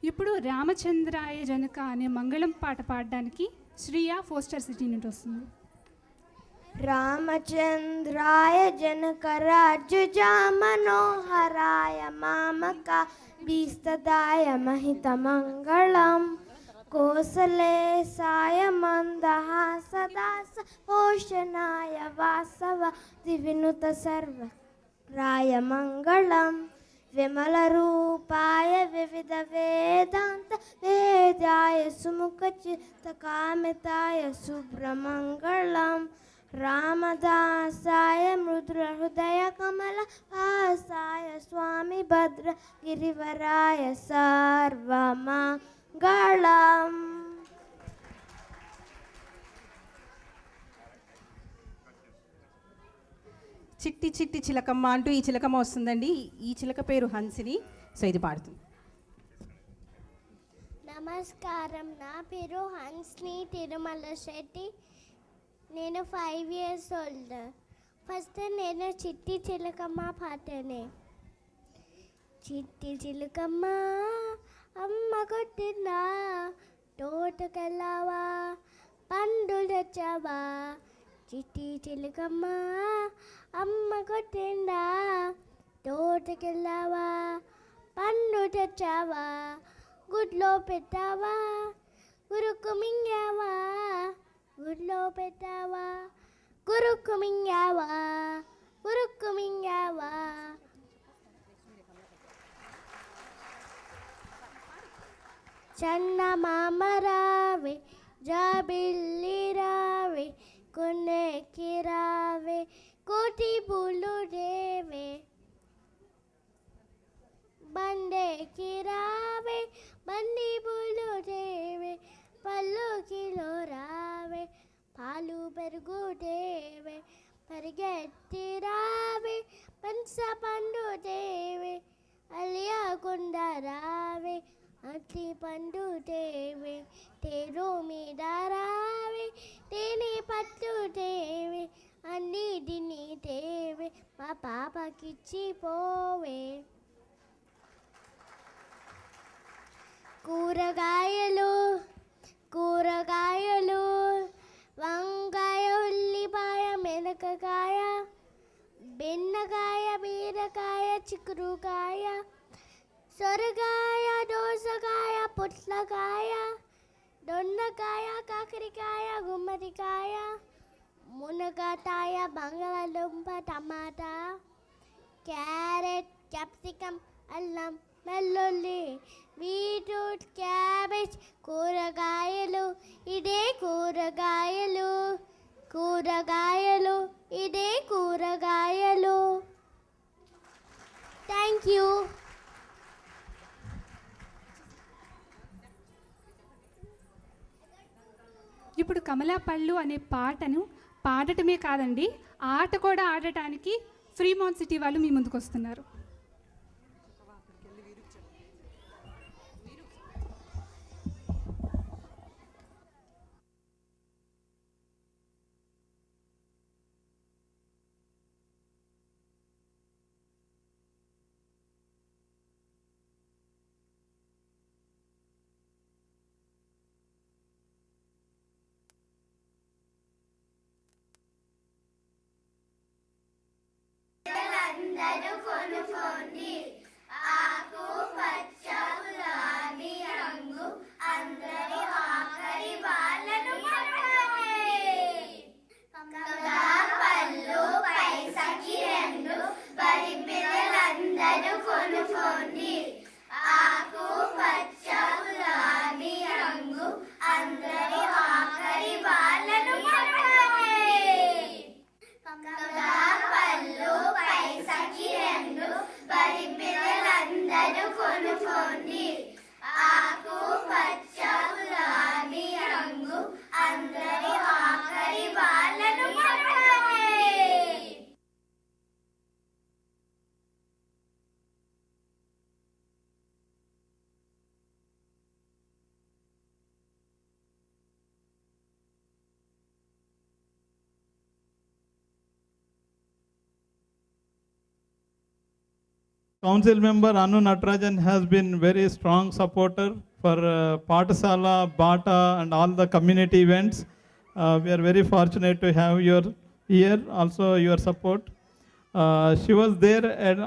ఇప్పుడు రామచంద్రాయ జనక అనే మంగళం పాట పాడడానికి శ్రీయ ఫోస్టర్ సిటీ నుండి వస్తుంది. రామచంద్రాయ జనక రాజ్య మనోహరాయ మామక భీస్తదాయ మహిత మంగళం కోసలేసాయ మందహాసదాస పోషణాయ వాసవ దివినుత సర్వరాయ మంగళం విమల రూపాయ వివిధ వేదాంత వేద్యాయ సుముఖ చిత్త కామితాయ శుభ్రమంగళం రామదాసాయ మృదుల హృదయ కమల భాసాయ స్వామి భద్ర గిరివరాయ సర్వమంగళం. చిట్టి చిట్టి చిలకమ్మ అంటూ ఈ చిలకమ్మ వస్తుందండి. ఈ చిలక పేరు హన్సిని. సో ఇది పాడుతుంది. నమస్కారం, నా పేరు హన్స్ని తిరుమల శెట్టి. నేను 5 years old. ఫస్ట్ నేను చిట్టి చిలకమ్మ పాటనే. చిట్టి చిలకమ్మ అమ్మ కొట్టిందా తోటకెళ్ళావా పండు తెచ్చావా. చిట్టి చిలకమ్మ అమ్మ కొట్టిందా తోటకెళ్ళావా పండు తెచ్చావా. గుడ్లో పెట్టావా గురుకు మింగావా గుడ్లో పెట్టావా కురుకుమింగావా కురుకుమింగావా చందమామ రావే జాబిల్లి రావే కొన్నెక్కి రావే కోటి పూలు దేవే బండెక్కి రావే బండి పూలు దేవే పల్లుకిలో రావే పాలు పెరుగు దేవే పరిగెత్తి రావే పంచ పండు దేవే అలియాకుండ రావే అతి పండు దేవే తేరు మీద రావే తేనె పట్టు దేవే అన్నిటిని దేవే మా పాపకిచ్చి పోవే కూరగాయలు కూరగాయలు వంకాయ ఉల్లిపాయ మిరపకాయ బెండకాయ బీరకాయ చిక్కుడుకాయ సొరకాయ దోసకాయ పొట్లకాయ దొండకాయ కాకరకాయ గుమ్మడికాయ మునగకాయ బంగాళదుంప టమాటా క్యారెట్ క్యాప్సికం అల్లం వెల్లుల్లి బీట్రూట్ క్యాబేజ్ కూరగాయలు ఇదే కూరగాయలు కూరగాయలు ఇదే కూరగాయలు థ్యాంక్ యూ ఇప్పుడు కమలాపళ్ళు అనే పాటను పాడటమే కాదండి, ఆట కూడా ఆడటానికి ఫ్రీమౌంట్ సిటీ వాళ్ళు మీ ముందుకు వస్తున్నారు. Council member Anu Natarajan has been very strong supporter for Pathasala, Bata and all the community events. We are very fortunate to have your here, also your support. She was there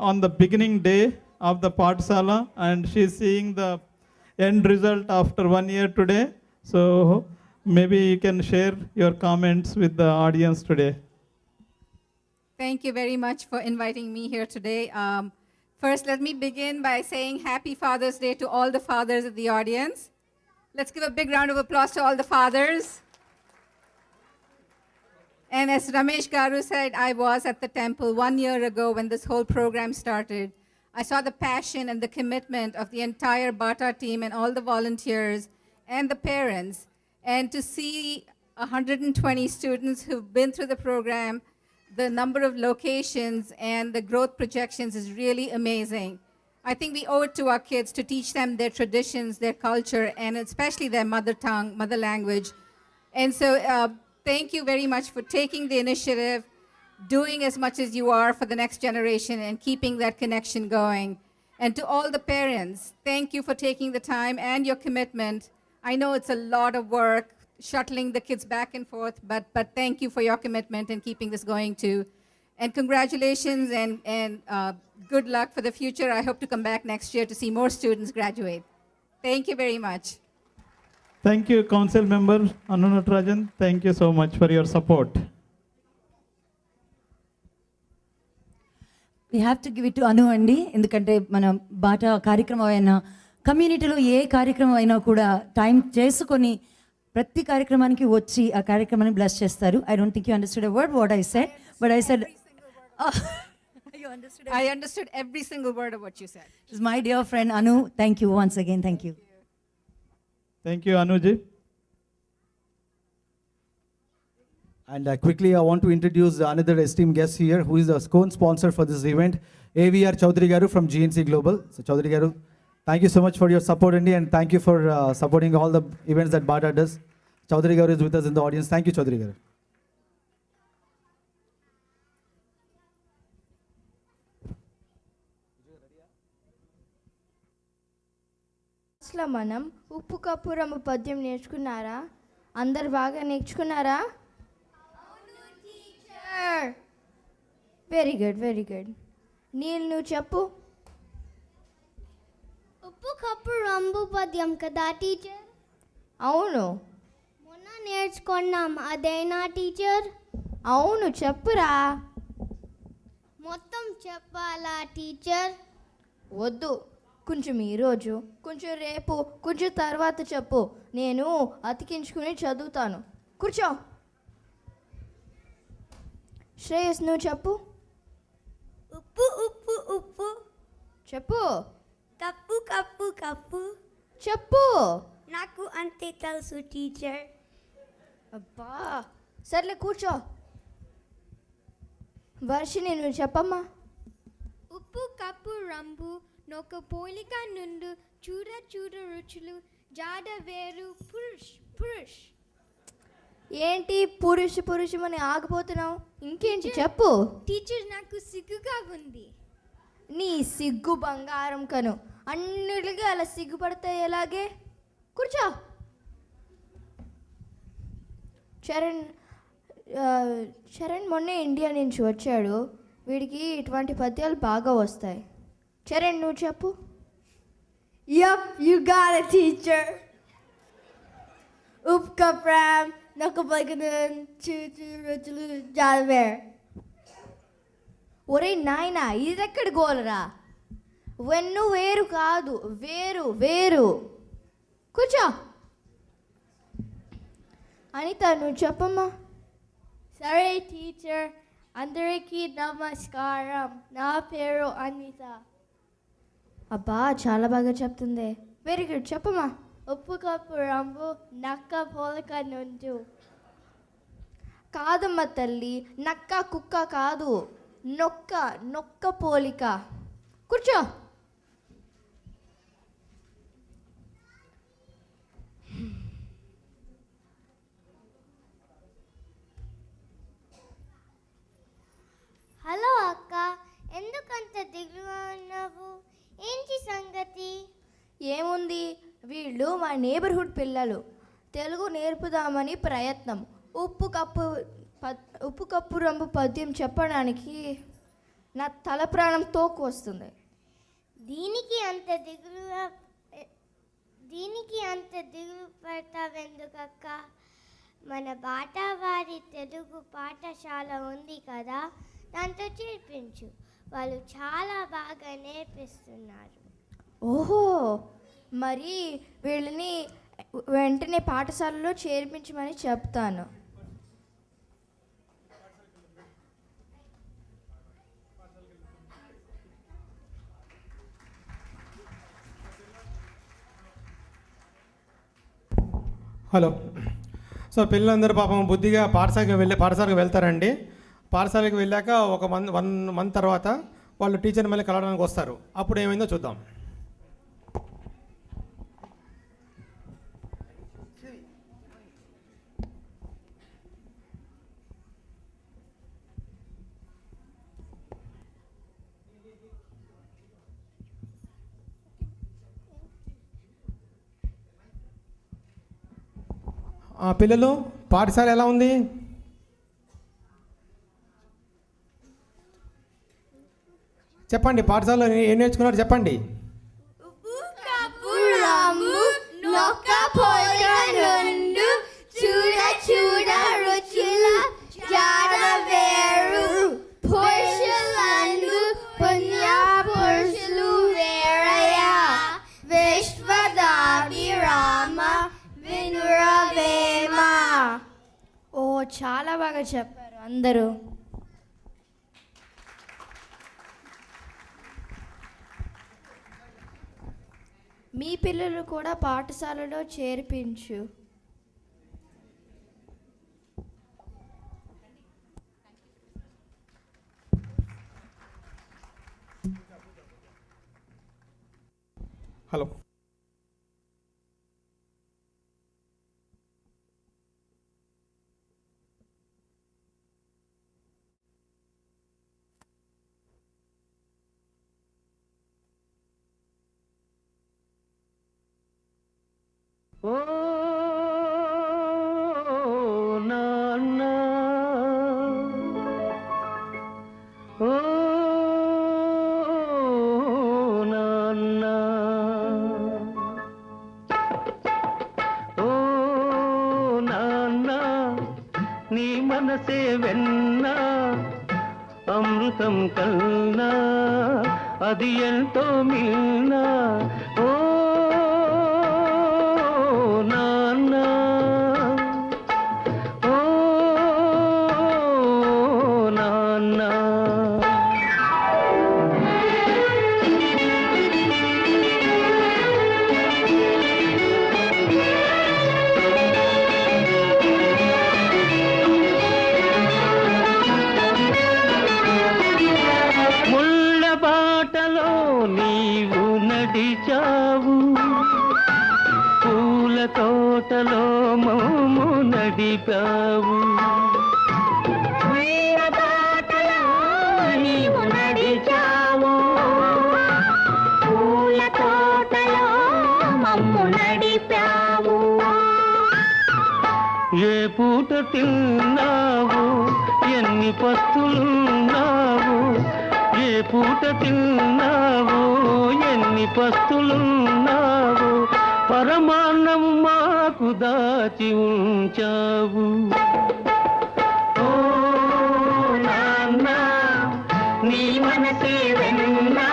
on the beginning day of the Pathasala and she is seeing the end result after 1 year today. So maybe you can share your comments with the audience today. Thank you very much for inviting me here today. First, let me begin by saying Happy Father's Day to all the fathers of the audience. Let's give a big round of applause to all the fathers. And as Ramesh Garu said, I was at the temple 1 year ago when this whole program started. I saw the passion and the commitment of the entire Bata team and all the volunteers and the parents. And to see 120 students who've been through the program, the number of locations and the growth projections is really amazing. I think we owe it to our kids to teach them their traditions, their culture, and especially their mother tongue, mother language. And so thank you very much for taking the initiative, doing as much as you are for the next generation and keeping that connection going. And to all the parents, thank you for taking the time and your commitment. I know it's a lot of work, shuttling the kids back and forth, but thank you for your commitment and keeping this going too. And congratulations and good luck for the future. I hope to come back next year to see more students graduate. Thank you very much. Thank you, Council Member Anu Natarajan. Thank you so much for your support. We have to give it to Anu అండి. ఎందుకంటే మన బాట కార్యక్రమం అయినా కమ్యూనిటీలో ఏ కార్యక్రమం అయినా కూడా టైం చేసుకొని ప్రతి కార్యక్రమానికి వచ్చి ఆ కార్యక్రమాన్ని బ్లెస్ చేస్తారు. I don't think you understood a word what I said, but I said I understood every single word of what you said. This is my dear friend Anu. Thank you once again. Thank you. Thank you, Anuji. And quickly, I want to introduce another esteemed guest here, who is the co-sponsor for this event, AVR Chaudhary Garu from GNC Global. So Chaudhary Garu, thank you so much for your support, Andy, and thank you for supporting all the events that Bata does. Chaudhary Garu is with us in the audience. Thank you, Chaudhary Garu. అసలు మనం ఉప్పు cup రమ్ము పద్యం నేర్చుకున్నారా? అందరు బాగా నేర్చుకున్నారా? Very good, very good. నీళ్ళు నువ్వు చెప్పు. ఉప్పు కప్పు రంబు పద్యం కదా టీచర్? అవును. మొన్న నేర్చుకున్నాం, అదేనా టీచర్? అవును, చెప్పురా. మొత్తం చెప్పాలా టీచర్? వద్దు, కొంచెం ఈరోజు, కొంచెం రేపు, కొంచెం తర్వాత చెప్పు. నేను అతికించుకుని చదువుతాను. కూర్చో. శ్రేయస్, నువ్వు చెప్పు. ఉప్పు ఉప్పు ఉప్పు, చెప్పు. కప్పు కప్పు కప్పు, చెప్పు. నాకు అంతే తెలుసు టీచర్. అబ్బా, సర్లే కూర్చో. వర్షిని, నువ్వు చెప్పమ్మా. ఉప్పు కప్పు రంబు నొక పోలిక నుండు చూడ చూడ రుచులు జాడ వేరు పురుష్ పురుష్. ఏంటి పురుషు పురుషమని ఆగిపోతున్నావు? ఇంకేంటి చెప్పు. టీచర్, నాకు సిగ్గుగా ఉంది. నీ సిగ్గు బంగారం కను, అన్నిటికీ అలా సిగ్గుపడితే ఎలాగే? కూర్చో. చరణ్ మొన్నే ఇండియా నుంచి వచ్చాడు. వీడికి ఇటువంటి పద్యాలు బాగా వస్తాయి. చరణ్, నువ్వు చెప్పు. Yup, you got it, teacher. Up kapram, nakapaganan, chuchu ruchulu jalver. ఒరే నాయనా, ఇదెక్కడ గోలరా? వెన్ను వేరు కాదు, వేరు వేరు. కూర్చో. అనిత, నువ్వు చెప్పమ్మా. సరే టీచర్, అందరికీ నమస్కారం. నా పేరు అనిత. అబ్బా, చాలా బాగా చెప్తుంది. వెరీ గుడ్, చెప్పమ్మా. ఉప్పు కప్పు రంబు నక్క పోలిక నుండు. కాదమ్మ తల్లి, నక్క కుక్క కాదు, నొక్క నొక్క పోలిక. కూర్చో. హలో అక్క, ఎందుకంత దిగులుగా ఉన్నావు? ఏంటి సంగతి? ఏముంది, వీళ్ళు మా నేబర్హుడ్ పిల్లలు. తెలుగు నేర్పుదామని ప్రయత్నం. ఉప్పు కప్పు రంబు పద్యం చెప్పడానికి నా తల ప్రాణం తోకు వస్తుంది. దీనికి అంత దిగులు పడతావెందుకక్క? మన బాటావారి తెలుగు పాఠశాల ఉంది కదా, దాంతో చేర్పించు. వాళ్ళు చాలా బాగా నేర్పిస్తున్నారు. ఓహో, మరి వీళ్ళని వెంటనే పాఠశాలలో చేర్పించమని చెప్తాను. హలో. సో పిల్లలందరూ పాపం బుద్ధిగా పాఠశాలకు వెళ్తారండి. పాఠశాలకు వెళ్ళాక ఒక వన్ మంత్ తర్వాత వాళ్ళు టీచర్ మళ్ళీ కలవడానికి వస్తారు. అప్పుడు ఏమైందో చూద్దాం. పిల్లలు, పాఠశాల ఎలా ఉంది? చెప్పండి, పాఠశాలలో ఏం నేర్చుకున్నారు చెప్పండి. చూడ చూడ రుచుల జాడ వేరు పురుషులందు చాలా బాగా చెప్పారు అందరూ. మీ పిల్లలు కూడా పాఠశాలలో చేర్పించు. హలో. ఓ నాన్న, ఓ నాన్న, ఓ నాన్న, నీ మనసే వెన్నా అమృతం కన్నా అది ఎంతో మిన్నా. ఓ నాన్న, ఓ నాన్న. ముళ్ళ బాటలో నీవు నడిచావు, పూల తోటలో మోము నడిపావు. నీవు నడిచావు, పూల తోటలో మమ్ము నడిపావు. ఏ పూట తిన్నావు, ఎన్ని పస్తులున్నావు, ఏ పూట తిన్నావు, ఎన్ని పస్తులున్నావు, పరమాన్నం మాకు దాచి ఉంచావు. ఓ నాన్న, నీ మనసే వెన్నా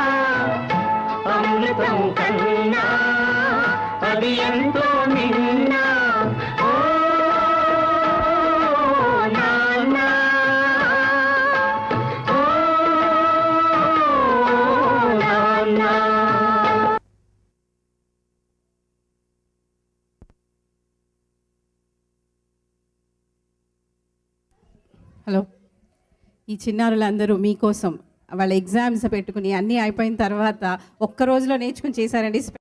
అమృతం కన్నా అది ఎంతో నిన్నా. ఓ నాన్న, ఓ నాన్న. హలో. ఈ చిన్నారులందరూ మీకోసం వాళ్ళ ఎగ్జామ్స్ పెట్టుకుని అన్నీ అయిపోయిన తర్వాత ఒక్క రోజులో నేర్చుకుని చేశారండి.